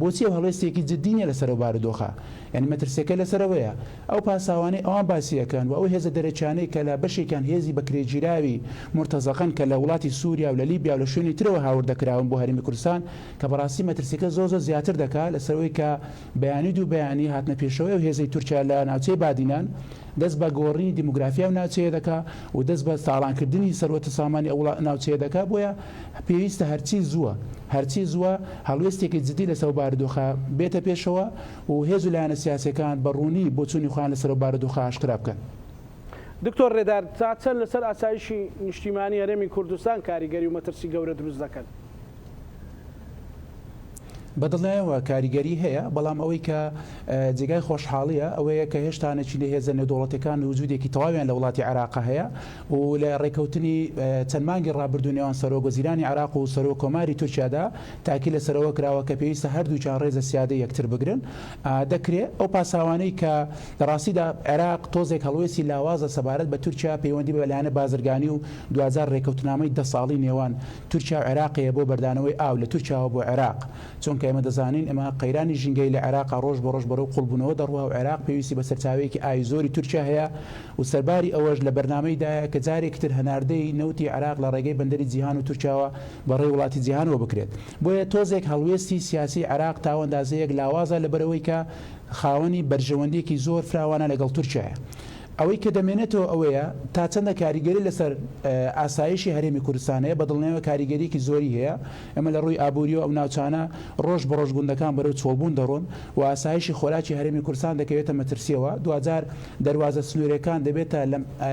بۆچی هەڵێستێکی جددینە لەسەر و بارودۆخە ینی مەترسەکە لەسەرەوەیە ئەو پاساوانەی ئەوان باسیەکەن و ئەو هێزە دەرەچانەی کە لە بەشێکان هێزی بەکرێگیراوی مرتەزەقەن کە لە وڵاتی سووریا و لە لیبیا و لە شوێنی ترەوە هاورد دەکراون بۆ هەرێمی کوردستان کە بەڕاستی مەترسەکە زۆر زیاتر دەکات لەسەرەوەی کە بەیانی دوو بەیانی هاتنە پێشەوەی و هێزەی تورکیا لە ناوچەی بادینان دەست بە گۆڕینی دیموگرافیا و ناوچەیە دەکات و دەست بە ساڵانکردنی سەروەتە سامانی ئەو ناوچەیە دەکات بۆیە پێویستە هەرچی زووە هەڵوێستێکی جدی لەسەر بارودۆخە بێتە پێشەوە و هێز و لایەنە سیاسەکان بەڕوونی بۆ چوونی خۆیان لەسەر بارودۆخە ئاشکرا بکەن. دکتۆر ڕێدار تا چەند لەسەر ئاسایشی نیشتیمانی هەرێمی کوردستان کاریگەری و مەترسی گەورە دروست دەکەن؟ بەدڵنیایەوە کاریگەری هەیە بەڵام ئەوەی کە جێگای خۆشحاڵیە ئەوەیە کە هێشتا نەچینە هێزە نێودوڵەتەکان وجودێکی تەواویان لە وڵاتی عێراق هەیە و لە ڕێکەوتنی چەند مانگی ڕابردوونیەوان سەرۆگۆزیرانی عێراق و سەرۆ کۆماری تورکیادا تاکی لەسەرەوە کراوە کە پێویستە هەردووچان ڕێزە سیادە یەکتر بگرن دەکرێت ئەو پاساوانەی کە لە ڕاستیدا عێراق تۆزێک هەڵوێستی لاوازە سەبارەت بە تورکیا پەیوەندی بە لایەنە بازرگانی و 2000 ڕێکەوتنامەی 10 ساڵی نێوان تورکیا و عێراقیە بۆ بەردانەوەی ئاو لە تورکیاوە بۆ عێراق چونکە ئێمە دەزانین ئەمە قەیرانی ژینگەی لە عێراق ڕۆژ بە ڕۆژ بەرەو قوڵبوونەوە دەڕوا و عێراق پێویستی بە سەرچاوەیەکی ئاوی زۆری تورکیا هەیە و سەرباری ئەوەش لە بەرنامەیدایە کە جارێکتر هەناردەی نەوتی عێراق لە ڕێگەی بەندەری جیهان و تورکیاوە بەڕێی وڵاتی جیهانەوە بکرێت بۆیە تۆزێک هەڵوێستی سیاسی عێراق تاوەندازەیەک لاوازە لەبەرەوەی کە خاوەنی بەرژەوەندێکی زۆر فراوانە لەگەڵ تورکیایە. ئەوەی کە دەمێنێتەوە ئەوەیە تا چەندە کاریگەری لەسەر ئاسایشی هەرێمی کوردستانەیە بەدڵنیەوە کاریگەریکی زۆری هەیە ئەمە لە ڕووی ئابووری و ئەو ناوچانە ڕۆژ بە ڕۆژ گوندەکان بەرەو چۆڵبوون دەڕۆن و ئاسایشی خۆراکی هەرێمی کوردستان دەکەوێتە مەترسیەوە 2000 دەواازە سنوورەکان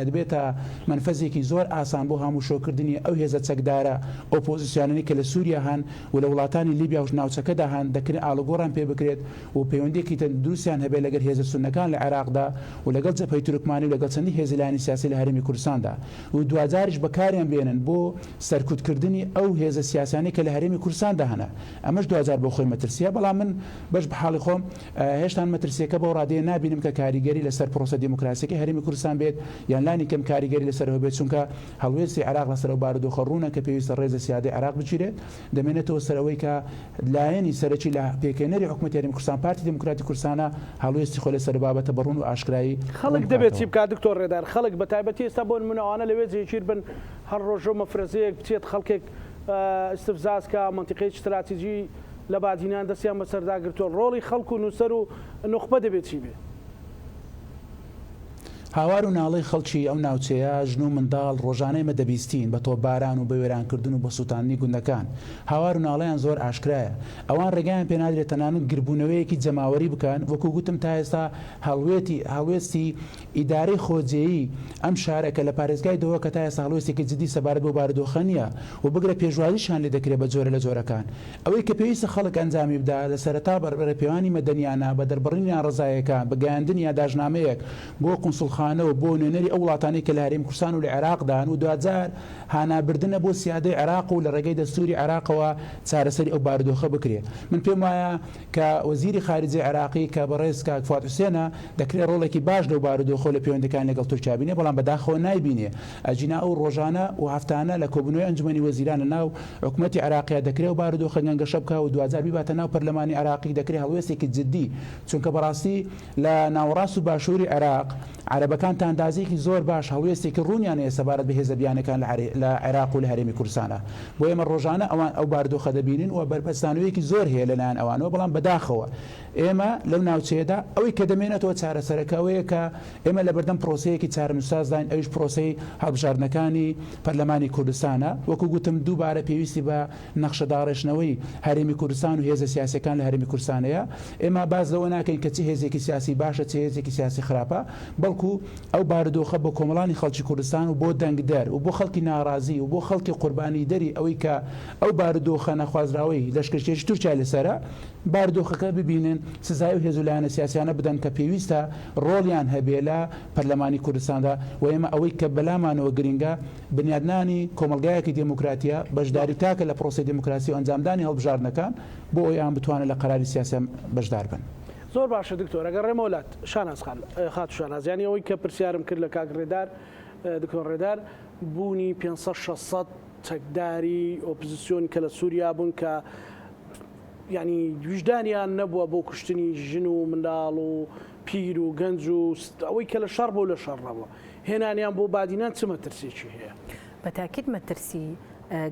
دەبێتە منفەزێکی زۆر ئاسان بۆ هەموو شۆکردنی ئەو هێزە چەکدارە ئۆپۆزیسیۆنانی کە لە سووریا هەن و لە وڵاتانی لیبیا و ناوچەکەدا هەن دەکرێت ئاڵوگۆڕان پێ بکرێت و پەیوەندێکی دروستیان هەبێت لەگەر هێزە سونەکان لە عێراقدا و لەگەڵ جەبهەی تورکمانی و لەگەڵ چەندی هێزلانی سیاسی لە هەرێمی کوردستاندا و 2000ش بەکاریان بێنن بۆ سەرکوتکردنی ئەو هێزە سیاسانی کە لە هەرێمی کوردستاندا هەنە ئەمەش 2000 بۆ خۆی مەترسیە بەڵام من بەش بە حاڵی خۆم هێشتا مەترسیەکە بۆ ڕادەیە نبینم کە کاریگەری لەسەر پرۆسە دیموکراسیەکەی هەرێمی کوردستان بێت یان لانی کەم کاریگەری لەسەرەوە بێت چونکە هەڵوێستی عێراق لەسەر بارودۆخە ڕوونە کە پێویستە ڕێزە سیادەی عێراق بچیرێت دەمێنێتەوە سەرەوەی کە لایەنی سەرەکی لە پێکێنەری حکوومەتی هەرێمی کوردستان پارتی دموکراتی کوردستانە هەڵوێستی خۆی لەسەر بابەتە بەڕوون و ئاشکرایی خەڵک دەبێت چی بکات دکتۆر ڕێدار خەڵک بە تایبەتی ئێستا بۆ نمونەوانە لەوێ جێگیر بن هەر ڕۆژە مەفرەزەیەک بچێت خەڵکێک استفزازکە منتیقەی استراتیژی لە بادینان دەستیان بەسەرداگرتووە ڕۆڵی خەڵک و نووسەر و نوخبە دەبێت چی بێت؟ هاوار و ناڵەی خەڵکی ئەو ناوچەیە ژن و منداڵ ڕۆژانەی مەدەبیستین بە تۆباران و بە وێرانکردن و بە سووتانی گوندەکان هاوار و ناڵەیان زۆر ئاشکرایە ئەوان ڕێگایان پێنادرێت تەنانەت گربوونەوەیەکی جەماوەری بکەن وەکو گوتم تا ئێستا هەڵوێستی ئیدارەی خۆجێیی ئەم شارەکە لە پارێزگای دەوە کە تا ئێستا هەڵوێستێکی جدی سەبارەت بۆ بارودۆخە نیە و بگرە پێشوازیشان لێ دەکرێت بە جۆرە لە جۆرەکان ئەوەی کە پێویستە خەڵک ئەنجامی بدا لە سەرەتا بەرپێوانی مەدەنیانە بە دەربڕینیان ڕزایەکان بەگەیاندنی یا داژنامەیەک بۆ قونسڵخانە و بۆ نوێنەری ئەو وڵاتانی کە لە هەرێمی کوردستان و لە عێراقدان و 2000 هانابردنە بۆ سیادەی عێراق و لە ڕێگەی دەستوری عێراقەوە چارەسەری ئەو بارودۆخە بکرێت من پێم وایە کە وەزیری خارجی عێراقی کە بەڕێز کاک فواد حوسێنە دەکرێت ڕۆڵێکی باش لەو بارودۆخە لە پەیوەندەکان لەگەڵ تورکیا بینێ بەڵام بەداخەوە نایبینێ ئەجینا ئەو ڕۆژانە و هەفتانە لە کۆبنەوەی ئەنجومەنی وەزیرانە ناو حکوومەتی عێراقیە دەکرێت و بارودۆخە گەنگەشە بکە و 2000 بیباتە ناو پەرلەمانی عێراقی دەکرێت هەڵوێستێکی جدی چونکە بەڕاستی لە ناوەڕاست و باشووری عێراق عەرەبەکان تاندازێکی زۆر باش هەڵوێستێکی ڕوونیان هەیە سەبارەت بە هێزە بیانەکان لە عێراق و لە هەرێمی کوردستانە بۆ ئێمە ڕۆژانە ئەوان ئەو بارودۆخە دەبینن و بەرپرسانەوەیەکی زۆر هەیە لەلایەن ئەوانەوە بەڵام بەداخەوە ئێمە لەو ناوچەیەدا ئەوەی کە دەمێنێتەوە چارەسەرەکەوەیە کە ئێمە لە بەردەم پرۆسەیەکی چارەنووسازداین ئەویش پرۆسەی هەڵبژاردنەکانی پەرلەمانی کوردستانە وەکو گوتم دووبارە پێویستی بە نەخشەداڕێژنەوەی هەرێمی کوردستان و هێزە سیاسەکان لە هەرێمی کوردستانەیە ئێمە باز لەوە ناکەین کە چی هێزێکی سیاسی باشە چه هێزێکی سیاسی خراپە بەڵکو ئەو بارودۆخە بۆ کۆمەڵانی خەڵکی کوردستان و بۆ دەنگدەر و بۆ خەڵکی ناڕازی و بۆ خەڵکی قوربانی دەری ئەوەی کە ئەو بارودۆخە نەخوازراوەی لەشکرێکی تورکیا لەسەرە بارودۆخەکە ببینن سزای و هێزولایەنە سیاسیانە بدەن کە پێویستە ڕۆڵیان هەبێ لە پەرلەمانی کوردستاندا و ئێمە ئەوەی کە بەلامانەوە گرنگە بنیادنانی کۆمەلگایەکی دموکراتیە بەشداری تاکە لە پرۆسی دموکراسی و ئەنجامدانی هەڵبژاردنەکان بۆ ئەویان بتوانن لە قەراری سیاسی بەشدار بن. زۆر باشە دکتۆر ئەگەر ڕێمەولات شانازخان خات شانازیانی ئەوەی کە پرسیارم کرد لە کاک ڕێدار دکتۆر ڕێدار بوونی 500-600 چەکداری ئۆپۆزیسیۆن کە لە سووریا بوون کە ینی وجدانیان نەبووە بۆ کوشتنی ژن و منداڵ و پیر و گەنج و ئەوەی کە لە شەڕ بۆ لە شەڕەوە هێنانیان بۆ بادینان چ مەترسێکی هەیە بەتاکید مەترسی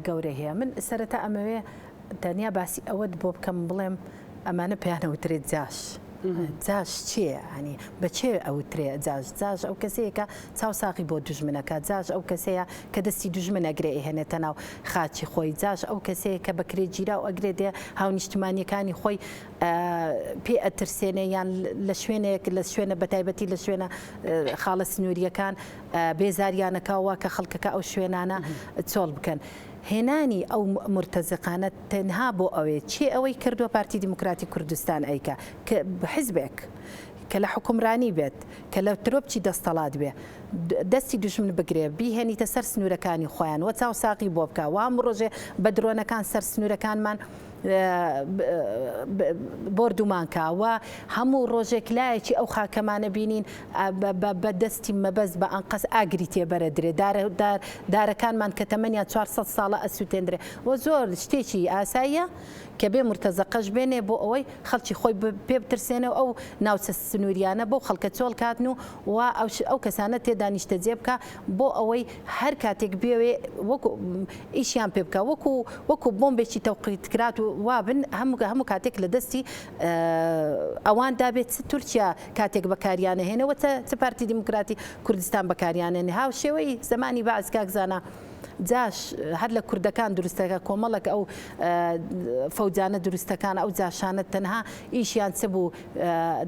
گەورە هەیە من سەرەتا ئەمەوێ تەنیا باسی ئەوەت بۆ بکەم بڵێم ئەمانە پێیانەوترێت جاش جاش چییە هەنی بەچێ ئەوترێ جاش ئەو کەسەیەکە چاوساقی بۆ دوژمنەکە جاش ئەو کەسەیە کە دەستی دوژمنەگرێ هێنێتە ناو خاچی خۆی جاش ئەو کەسەیە کە بەکرێ گیرا و ئەگرێ دێ هاونیشتمانیەکانی خۆی پێ ئەترسێنێ یان لە شوێنێک لە شوێنە بەتایبەتی لە شوێنە خاڵە سنووریەکان بێزاریانەکەوە کە خەڵکەکە ئەو شوێنانە چۆڵ بکەن. هێنانی ئەو مرتەزقانە تەنها بۆ ئەوەیە چی ئەوەی کردووە پارتی دیموکراتی کوردستان ئەیکە کە حیزبێک کە لە حکومرانی بێت کە لە ترۆپچی دەستەڵات بێ دەستی دوژمن بگرێ بیهێنیتە سەر سنوورەکانی خۆیان وە چاوساقی بۆ بکە وام ڕۆژێ بە درۆنەکان سەر سنوورەکانمان بردومانکەوە هەموو ڕۆژێک لایەکی ئەو خاکەمانە بینین بە دەستی مەبەست بە ئەنقەس ئاگری تێبەرە درێ دارەکانمان کە تەمەنیان 400 ساڵە ئەسووتێنرێ وە زۆر شتێکی ئاساییە کە بێ مرتەزەقەش بێنێ بۆ ئەوەی خەڵکی خۆی پێ بترسێنەوە ئەو ناوچە سنووریانە بۆ خەڵکە چۆڵ کاتن و ئەو کەسانە تێدانیشتە جێ بکە بۆ ئەوەی هەر کاتێک بێوێ وەکو ئیشیان پێ بکە وەکو بۆمبێکی تەوقیتکرات و وابن هەموو کاتێک لە دەستی ئەوان دابێت تورکیا کاتێک بەکاریانە هێنەوە چ پارتی دیموکراتی کوردستان بەکاریانێنێ هاو شێوەی زمانی باز کاکزانە جاش هەر لە کوردەکان دروستەکە کۆمەڵک ئەو فەوجانە دروستەکان ئەو جاشانە تەنها ئیشیان چ بوو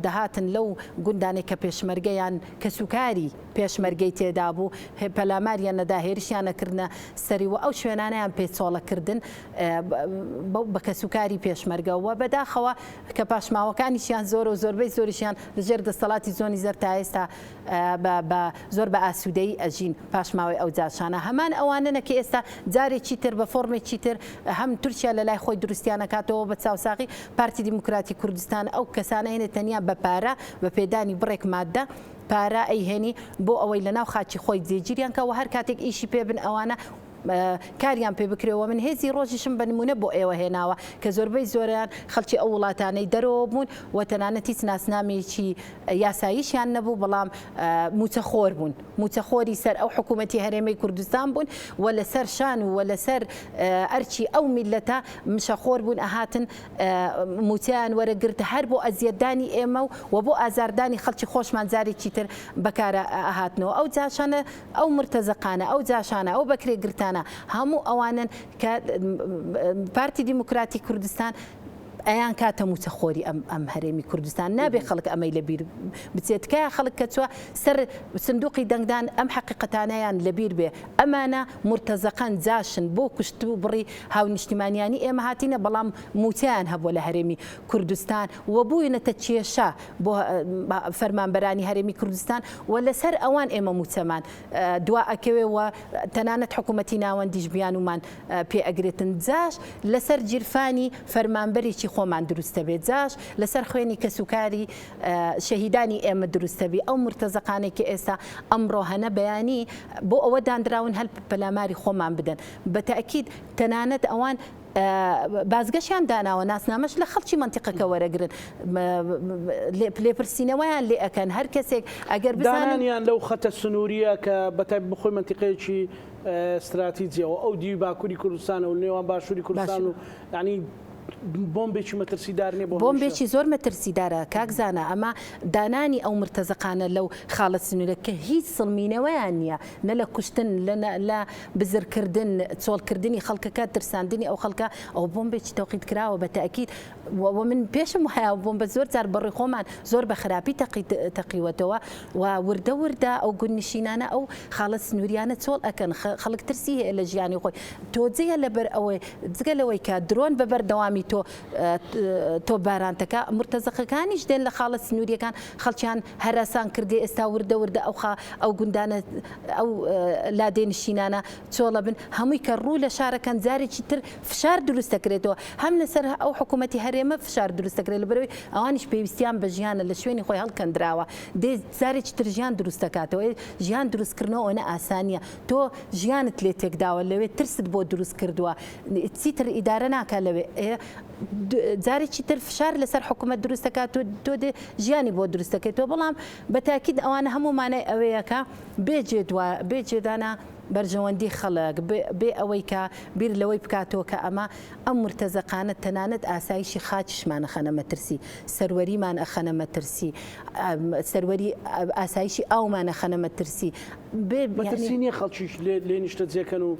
دەهاتن لەو گوندانێک کە پێشمەرگەیان کە سوکاری پێشمەرگەی تێدا بوو پەلاماریان نەدا هێرشیانەکردنە سەریوە ئەو شوێنانیان پێچۆڵەکردن بە کە سوکاری پێشمەرگەوە بەداخەوە کە پاشماوەکانیشیان زۆر و زۆربەی زۆریشیان لەژێر دەسەڵاتی زۆنی زەر تا ئێستا زۆر بە ئاسوودەی ئەژین پاشماوەی ئەو جاشانە هەمان ئەوانە کە ئێستا جارێکی تر بە فۆرمێکی تر هەم تورکیا لە لای خۆی دروستیانەکاتەوە بە چاوساقی پارتی دیموکراتی کوردستان ئەو کەسانە هێنێ تەنیا بە پارە بە پێدانی بڕێک مادە پارە ئەیهێنی بۆ ئەوەی لە ناو خاچی خۆی جێگیریان کەەوە هەر کاتێک ئیشی پێ بن ئەوانە کاریان پێ بکرێەوە من هێزی ڕۆژیشم بە نمونە بۆ ئێوە هێناوە کە زۆربەی زۆریان خەڵکی ئەو وڵاتانەی دەرەوە بوون و تەنانەت هیچ ناسنامێکی یاساییشیان نەبوو بەڵام موچەخۆر بوون موچەخۆری سەر ئەو حکوومەتی هەرێمەی کوردستان بوون و لەسەر شان و لەسەر ئەرچی ئەو میلەتە مشەخۆر بوون ئەهاتن موچیان وەرەگرتە هەر بۆ ئەزیەتدانی ئێمە و بۆ ئازاردانی خەڵکی خۆشمان جارێکی تر بەکارە ئاهاتنەوە ئەو جاشانە ئەو مرتەزەقانە ئەو جاشانە ئەو بەکرێگرتان هەموو ئەوانن کە پارتی دیموکراتی کوردستان ئەیان کاتە موچەخۆری ئەم هەرێمی کوردستان نابێ خەڵک ئەمەی لەبیر بچێت کە خەڵک کە چوە سەر سندوقی دەنگدان ئەم حەقیقەتانەیان لەبیر بێ ئەمانە مرتەزەقان جاشن بۆ کوشت و بڕی هاونیشتیمانیانی ئێمە هاتینە بەڵام موچیان هەبووە لە هەرێمی کوردستان و بووینەتە کێشە بۆ فەرمانبەرانی هەرێمی کوردستان و لەسەر ئەوان ئێمە موچەمان دوا ئەکەوێەوە تەنانەت حکوومەتی ناوەندیش بیانومان پێ ئەگرێتن جاش لەسەر جیرفانی فەرمانبەرێکی خۆمان دروستە بێت جاش لەسەر خوێنی کە سوکاری شەهیدانی ئێمە دروستە بێ ئەو مرتەزەقانێکی ئێستا ئەمڕۆ هەنە بەیانی بۆ ئەوە دانراون هەل پەلاماری خۆمان بدەن بە تەئکید تەنانەت ئەوان بازگەشیان داناوە ناسنامەش لە خەڵکی منتیقەکە وەرەگرن لێپرسینەوەیان لێ ئەەکەن هەر کەسێک ئەگەر بزانیان لەو خەتە سنووریە کە بەتای بخۆی منتیقەیەکی استراتیجیەوە ئەو دی باکووری کوردستان و نێوان باشووری کوردستان و یعنی بۆمبێکی مەترسیدار نیە بۆمبێکی زۆر مەترسیدارە کاکزانە ئەمە دانانی ئەو مرتەزەقانە لەو خاڵە سنوورە کە هیچ سڵمینەوەیان نییە نە لە کوشتن لە بزرکردن چۆڵکردنی خەڵکەکە ترساندنی ئەو خەڵکە ئەو بۆمبێکی تەوقیت کراوە بە تەئکید من پێشم وایە بۆمبە زۆر جار بەڕێ خۆمان زۆر بە خراپی تەقیوەتەوە و وردە وردە ئەو گوننشینانە ئەو خاڵە سنووریانە چۆڵ ئەکەن خەڵک ترسی هەیە لە ژیانی خۆی تۆجەیە لەبەر ئەوەی جگە لەوەی کە درۆن بەبەردەوامی تۆ بارانتەکە مرتەزەقەکانیش دێن لە خاڵە سنووریەکان خەڵکیان هەراسان کردێ ئێستا وردە وردە ئەو گوندانە ئەو لادێنشینانە چۆڵە بن هەمووی کە ڕوو لە شارەکان جارێکی تر فشار دروستەکرێتەوە هەم لەسەر ئەو حکوومەتی هەرێمە فشار دروستەکرێت لەبەرەوەی ئەوانیش پێویستیان بە ژیانە لە شوێنی خۆی هەڵکەندراوە دێ جارێکی تر ژیان دروستەکاتەوە ژیان دروستکردنەوە نە ئاسانیە تۆ ژیانت لێ تێکداوە لەوێ ترست بۆ دروست کردووە چیتر ئیدارە ناکە لەوێ جارێکی تر فشار لەسەر حکوومەت دروستەکات تۆ ژیانی بۆ دروستەکەیتەوە بەڵام بەتاکید ئەوانە هەموو مانای ئەوەیەکە بێجێدانە بەرژەوەندی خەڵک بێ ئەوەی کە بیر لەوەی بکاتەوە کە ئەمە ئەم مرتەزەقانە تەنانەت ئاسایشی خاچشمان ئەخەنە مەترسی سەروەریمان ئەخەنە مەترسی سەروەری ئاسایشی ئاومان ئەخەنە مەترسی مەترسی نییە خەڵکیش لێ نیشتە جێکەن و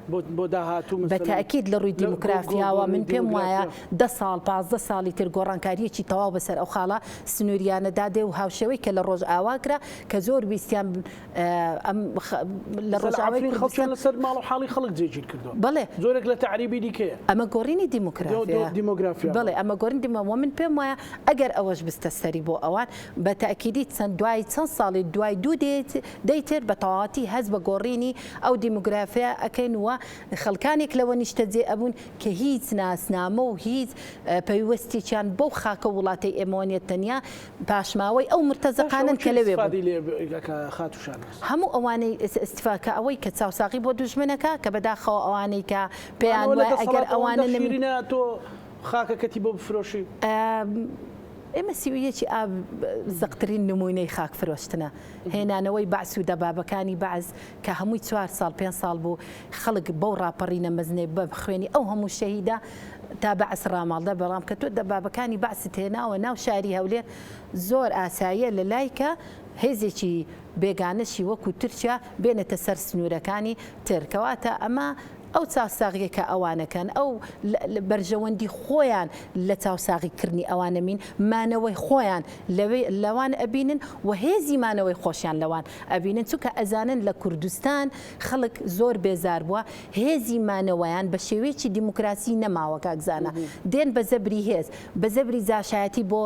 بۆ داهاتوو بەتاکید لە ڕووی دیموکرافیاوە من پێم وایە 10 ساڵ 15 ساڵی تر گۆڕانکاریەکی تەواو بەسەر ئەو خاڵە سنووریانەدا دێ و هاوشەوەی کە لە ڕۆژ ئاواکرا کە زۆر ویستیان لە ڕۆژاوی خەڵکیان لەسەر ماڵ و حاڵی خەڵک جێگیر کردو بڵێ زۆرێک لە تعریبی دیکەیە ئەمە گۆڕینی دیموگرافیا بڵێ ئەمە گۆڕین دیمەوە من پێم وایە ئەگەر ئەوەش بستە سەری بۆ ئەوان بە تاکیدی دوای چەند ساڵی دوای دوو دەیتر بە تەواوەتی هەز بە گۆڕینی ئەو دیموگرافیا ئەکەین وە خەڵکانێک لەوە نیشتە جێ ئەبوون کە هیچ ناسنامە و هیچ پەیوەستێکیان بەو خاکە وڵاتی ئێمەوانێت تەنیا پاشماوەی ئەو مرتەزەقانن کە لەوێ هەموو ئەوانەی ئستیفاکە ئەوەی کە چاوساقی بۆ دوژمنەکە کە بەداخەوە ئەوانەی کە پێیان وایە ئەگەر ئەوانە نەمێنە تۆ خاکەکەتی بۆ بفرۆشی ئێمە سیویەکی ئاب زەقترین نمونەی خاک فرۆشتنە هێنانەوەی بەعس و دەبابەکانی بەعز کە هەمووی 4 ساڵ 5 ساڵ بوو خەڵک بەو ڕاپەڕینە مەزنێ بە خوێنی ئەو هەموو شەهیدا تا بەعس ڕاماڵدە بەڵام کە تۆ دەبابەکانی بەعست هێناوە ناو شاری هەولێر زۆر ئاساییە لە لایکە هێزێکی بێگانەشی وەکو تورکیا بێنێتە سەر سنوورەکانی ترکەواتە ئەمە ئەو چاوساغیەکە ئەوانەکەن ئەو بەرژەوەندی خۆیان لە چاوساغیکردنی ئەوانەمین مانەوەی خۆیان لەوان ئەبینن و هێزی مانەوەی خۆشیان لەوان ئەبینن چونکە ئەزانن لە کوردستان خەڵک زۆر بێزار بووە هێزی مانەوەیان بە شێوەیەکی دیموکراسی نەماوە کاکزانە دێن بە زەبری هێز بە زەبری زاشایەتی بۆ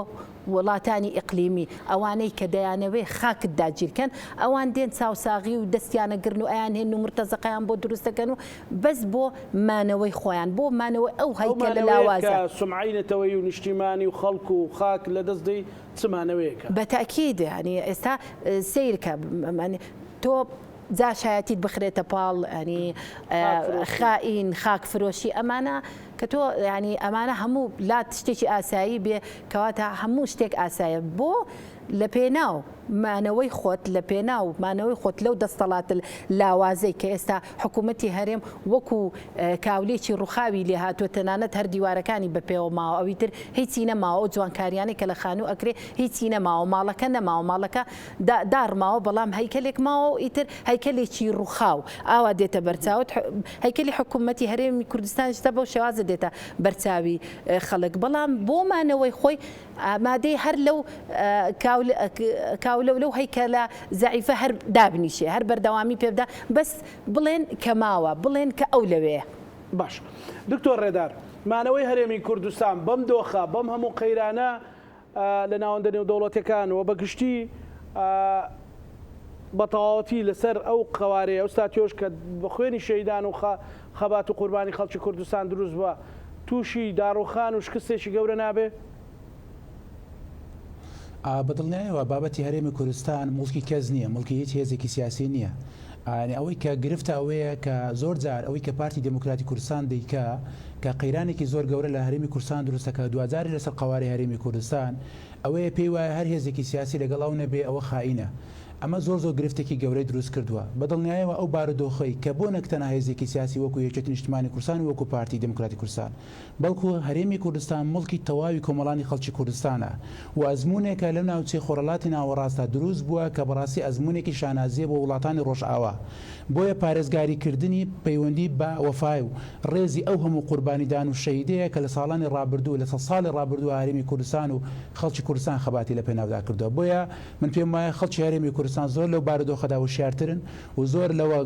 وڵاتانی ئیقلیمی ئەوانەی کە دەیانەوێ خاکت داگیرکەن ئەوان دێن چاوساغی و دەستیانە گرن و ئەیان هێن و مرتەزەقەیان بۆ دروستەکەن و بەس بۆ مانەوەی خۆیان بۆ مانەوەی ئەو هەیکە لە لاوازە سمعینەتەوەی و نیشتیمانی و خەڵک و خاک لە دەستدەی چمانەوەیەکە بەتاکید ینی ئێستا سیرکە تۆ زاشایەتیت بخرێتە پاڵ ینی خائین خاک فرۆشی ئەمانە کە تۆ ینی ئەمانە هەموو لات شتێکی ئاسایی بێ کەواتە هەموو شتێک ئاسایە بۆ لە پێناو مانەوەی خۆت لە پێناو مانەوەی خۆت لەو دەستەڵاتە لاوازەی کە ئێستا حکوومەتی هەرێم وەکو کاولێکی ڕووخاوی لێ هاتووە تەنانەت هەر دیوارەکانی بەپێوە ماوە ئەوی تر هیچی نەماوە ئەو جوانکاریانەی کە لە خانوو ئەکرێ هیچی نەماوە ماڵەکە نەماوە ماڵەکە داڕماوە بەڵام هەیکەلێک ماوە و ئیتر هەیکەلێکی ڕووخاو ئاوا دێتە بەرچاوت هەیکەلی حکوومەتی هەرێمی کوردستانشتە بەو شێوازە دێتە بەرچاوی خەڵک بەڵام بۆ مانەوەی خۆی ئامادەی هەر لەو لەو هەیکەلە زەعیفە هەر دابنیشێ هەر بەردەوامی پێبدا بەس بڵێن کە ماوە بڵێن کە ئەو لەوێ باش دکتۆر ڕێدار مانەوەی هەرێمی کوردستان بەم دۆخە بەم هەموو قەیرانە لە ناوەندە نێودەوڵەتیەکانەوە بەگشتی بە تەواوەتی لەسەر ئەو قەوارەیە ئەو ستاتیۆش کە بە خوێنی شەیدان و خەبات و قوربانی خەڵکی کوردستان دروست بووە تووشی داڕوخان و شکستێکی گەورە نابێ بەدڵنیایەوە بابەتی هەرێمی کوردستان مڵکی کەس نییە مڵکی هیچ هێزێکی سیاسی نییە ئەوەی کە گرفتە ئەوەیە کە زۆر جار ئەوەی کە پارتی دموکراتی کوردستان دیکە کە قەیرانێکی زۆر گەورە لە هەرێمی کوردستان دروستەکە دوجاری لەسەر قەواری هەرێمی کوردستان ئەوەیە پێی وایە هەر هێزێکی سیاسی لەگەڵ ئەو نەبێ ئەوە خائینە ئەمە زۆر گرفتێکی گەورەی دروست کردووە بەدڵنیایەوە ئەو بارودۆخەی کە بۆ نەکتەنە هێزێکی سیاسی وەکو یەکێتی نیشتیمانی کوردستان و وەکو پارتی دموکراتی کوردستان بەڵکو هەرێمی کوردستان مڵکی تەواوی کۆمەڵانی خەڵکی کوردستانە و ئەزمونێکە لە ناوچەی خۆرەڵاتی ناوەڕاستە دروست بووە کە بەڕاستی ئەزمونێکی شانازیە بۆ وڵاتانی ڕۆژئاوا بۆیە پارێزگاریکردنی پەیوەندی بە وەفای و ڕێزی ئەو هەموو قوربانیدان و شەهیدەیە کە لە ساڵانی ڕابردوو لە ساڵی ڕابردوو هەرێمی کوردستان و خەڵکی کوردستان خەباتی لە پێناودا کردووە بۆیە من پێم وایە خەڵکی هەرێمی کوردستان زۆر لەو بارودۆخەدا وشیارترن و زۆر لەوە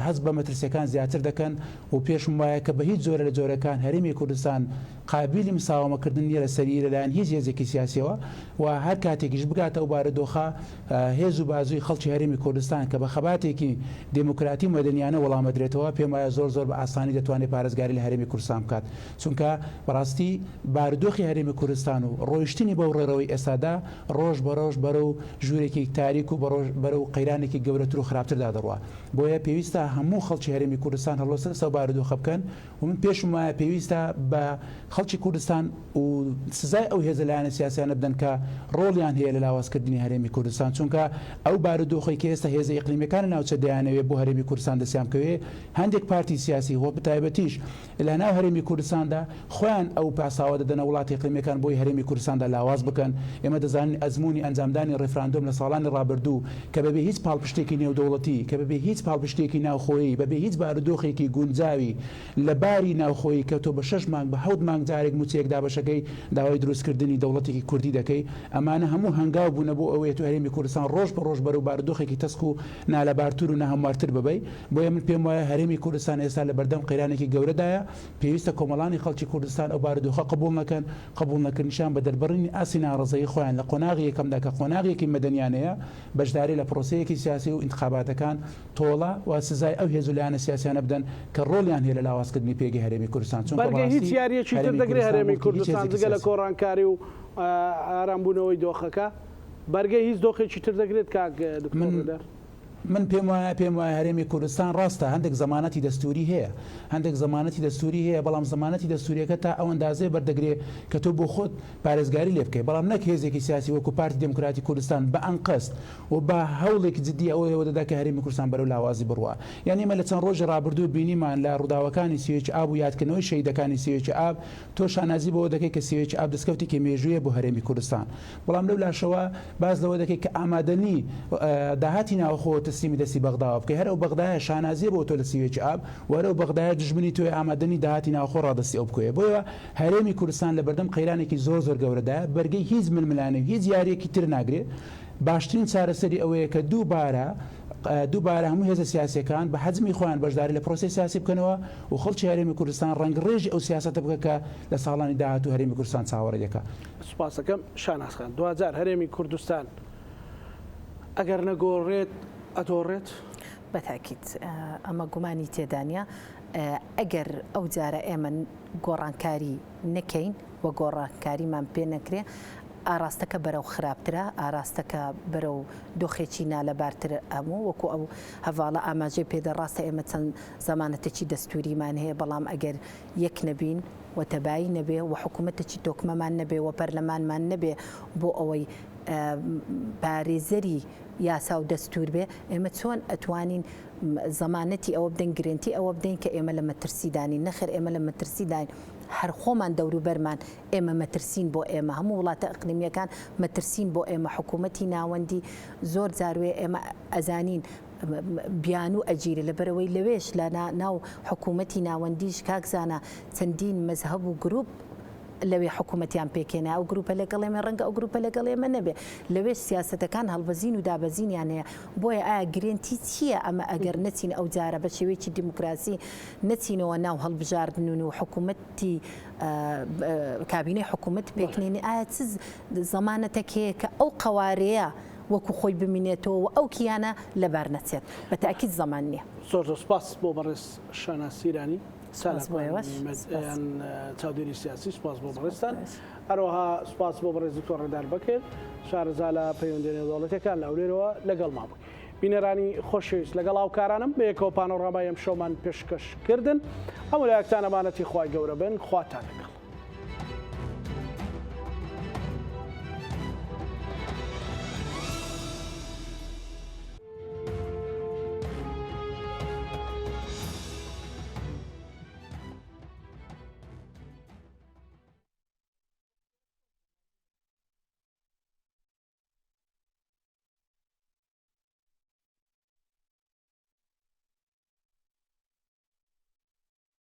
هەز بە مەترسیەکان زیاتر دەکەن و پێشم وایە کە بە هیچ جۆرە لە جۆرەکان هەرێمی کوردستان قابلی مساومەکردن نیە لە سەری لەلایەن هیچ هێزێکی سیاسیەوە و هەر کاتێکیش بگاتە ئەو بارودۆخە هێز و بازووی خەڵکی هەرێمی کوردستان کە بە خەباتێکی دموکراتی مەدەنیانە وەڵامەدرێتەوە پێم وایە زۆر بە ئاسانی دەتوانێت پارێزگاری لە هەرێمی کوردستان بکات چونکە بەڕاستی بارودۆخی هەرێمی کوردستان و ڕۆیشتنی بەو ڕێڕەوەی ئێستادا ڕۆژ بە ڕۆژ بەرەو ژوورێکی تاریک و بە بەرەو قەیرانێکی گەورەتر و خراپتردا دەڕوە بۆیە پێویستە هەموو خەڵکی هەرێمی کوردستان هەڵۆسە سەو بارودۆخە بکەن و من پێشم وایە پێویستە بە خەڵکی کوردستان و سزای ئەو هێزە لایەنە سیاسیانە بدەن کە ڕۆڵیان هەیە لە لاوازکردنی هەرێمی کوردستان چونکە ئەو بارودۆخی کە ئێستا هێزە ئیقلیمیەکان ناوچە دەیانەوێت بۆ هەرێمی کوردستان دەستیان بکەوێ هەندێک پارتی سیاسی هۆ بەتایبەتیش لە ناو هەرێمی کوردستاندا خۆیان ئەو پاساوە دەدەنە وڵاتی ئیقلیمیەکان بۆی هەرێمی کوردستاندا لاواز بکەن ئێمە دەزانین ئەزمموی ئەنجامدانی ڕێفراندۆم لە ساڵانی ڕابردوو کە بەبێ هیچ پاڵپشتێکی نێودەوڵەتی کە بەبێ هیچ پاڵپشتێکی ناوخۆیی بەبێ هیچ بارودۆخێکی گونجاوی لە باری ناوخۆیی کە تۆ بە 6 مانگ بە 7 مانگ جارێک موچەیەک دابەشەکەی داوای دروستکردنی دەوڵەتێکی کوردی دەکەی ئەمانە هەموو هەنگاو بوونە بۆ ئەوەیە تو هەرێمی کوردستان ڕۆژ بە ڕۆژ بەرەو بارودۆخێکی تەسک و نالەبارتر و نەهەموارتر ببەی بۆیە من پێم وایە هەرێمی کوردستان ئێستا لە بەردەم قەیرانێکی گەورەدایە پێویستە کۆمەڵانی خەڵکی کوردستان ئەو بارودۆخە قبول نەکەن قبول نەکردنیشان بە دەربڕینی ئاسی ناڕزایی خۆیان لە قۆناغی یەکەمدا کە قۆناغێکی مەدەنیانەیە بەشداری لە پرۆسەیەکی سیاسی و انتخاباتەکان تۆڵە و سزای ئەو هێز و لایەنە سیاسیانە بدەن کە ڕۆڵیان هەیە لە لاوازکردنی پێگەی هەرێمی کوردستان چون بەرگە هیچ یاریەکی تر دەگرێت هەرێمی کوردستان جگە لە کۆڕانکاری و ئارامبوونەوەی دۆخەکە بەرگەی هیچ دۆخێکی تر دەگرێت کاک دکتۆر من پێم وایە هەرێمی کوردستان ڕاستە هەندێک زمانەتی دەستوری هەیە هەندێک زمانەتی دەستوری هەیە بەڵام زمانەتی دەستوریەکە تا ئەو ئەندازێ بەردەگرێت کە تۆ بۆ خۆت پارێزگاری لێ بکەیت بەڵام نەک هێزێکی سیاسی وەکو پارتی دموکراتی کوردستان بە ئەنقەست و بە هەوڵێکی جددی ئەوەوە دەدا کە هەرێمی کوردستان بەرەو لاوازی بڕوە یعنی مە لە چەند ڕۆژی ڕابردوو بینیمان لە ڕووداوەکانی سیوێکی ئاب و یادکردنەوەی شەیدەکانی سیوێکی ئاب تۆ شانازی بەوە دەکەی کە سیوێکی ئاب دەستکەوتی کە مێژوویە بۆ هەرێمی کوردستان بەڵام لەو لاشەوە باز لەوە دەکەی کە ئامادەنی داهاتی ناوخۆ تەسلیمی دەستی بەغدا بکە هەر ئەو بەغدایە شانازیە بۆ تۆ لە سیوێکی ئاب وەرە و بەغدایە دژمنی تۆی ئامادەنی داهاتی ناوخۆ ڕادستی ئەو بکوێ بۆیە هەرێمی کوردستان لە بەردەم قەیرانێکی زۆر گەورەدایە بەرگەی هیچ ململانە هیچ یاریەکی تر ناگرێت باشترین چارەسەری ئەوەیە کە دووبارە هەموو هێزە سیاسەکان بە حەجمی خۆیان بەشداری لە پرۆسی سیاسی بکەنەوە و خەڵکی هەرێمی کوردستان ڕەنگڕێژی ئەو سیاسەتە بکە کە لە ساڵانی داهاتوو هەرێمی کوردستان چاوەڕێ دەکات. سوپاسەکەم شانازخان 2000 هەرێمی کوردستان ئەگەر نەگۆڕێت ئەتۆڕێت بەتاکیت ئەمە گومانی تێدانە ئەگەر ئەو جارە ئێمە گۆڕانکاری نەکەین و گۆڕانکاریمان پێ نەکرێ ئاراستەکە بەرەو خراپترە ئاراستەکە بەرەو دۆخێکی نالەبارتر هەموو وەکو ئەو هەواڵە ئاماژەی پێدەڕاستە ئێمە چەند زمانەتێکی دەستوریمان هەیە بەڵام ئەگەر یەک نەبین و تەبایی نەبێ و حکوومەتێکی تۆکمەمان نەبێ و پەرلەمانمان نەبێ بۆ ئەوەی پارێزەری یاسا و دەستور بێ ئێمە چۆن ئەتوانین زمانەتی ئەوە بدەین گرنتی ئەوە بدەین کە ئێمە لە مەترسیدانی نەخێر ئێمە لە مەترسیداین هەر خۆمان دەوروبەرمان ئێمە مەترسین بۆ ئێمە هەموو وڵاتە ئەقلیمیەکان مەترسین بۆ ئێمە حکوومەتی ناوەندی زۆر جاروێ ئێمە ئەزانین بیان و ئەجیرە لەبەرەوەی لەوێش لە ناو حکوومەتی ناوەندیش کاکزانە چەندین مەزهەب و گروپ لەوێ حکوومەتیان پێکێنە ئەو گروپە لەگەڵ ئێمە ڕەنگە ئەو گروپە لەگەڵ ئێمە نەبێ لەوێش سیاسەتەکان هەڵبەزین و دابەزینیان هەیە بۆیە ئایا گرنتی چییە ئەمە ئەگەر نەچین ئەو جارە بە شێوەیەکی دیموکراسی نەچینەوە ناو هەڵبژاردن و حکوومەتی کابینەی حکوومەت پێکنێنی ئایا چ زمانەتەکەیە کە ئەو قوارەیە وەکو خۆی بمینێتەوە و ئەو کیانە لەبار نەچێت بە تاکید زمان نییە زۆر سپاس بۆ بەڕێز شاناسیرانی چاودێری سیاسی سپاس بۆ بەڕێستان هەروەها سپاس بۆ بەڕێز دکتۆر ڕێدار بەکرد شارەزا لە پەیوەندیدنەوە دەوڵەتەکان لە ئەولێرەوە لەگەڵ ما بووین بینەرانی خۆشەویست لەگەڵ هاوکارانم بە یەکەوە پانۆڕامای ئەم شەومان پێشکەشکردن هەموو لایەکتان ئەمانەتی خوای گەورە بن خواتان لەگەڵ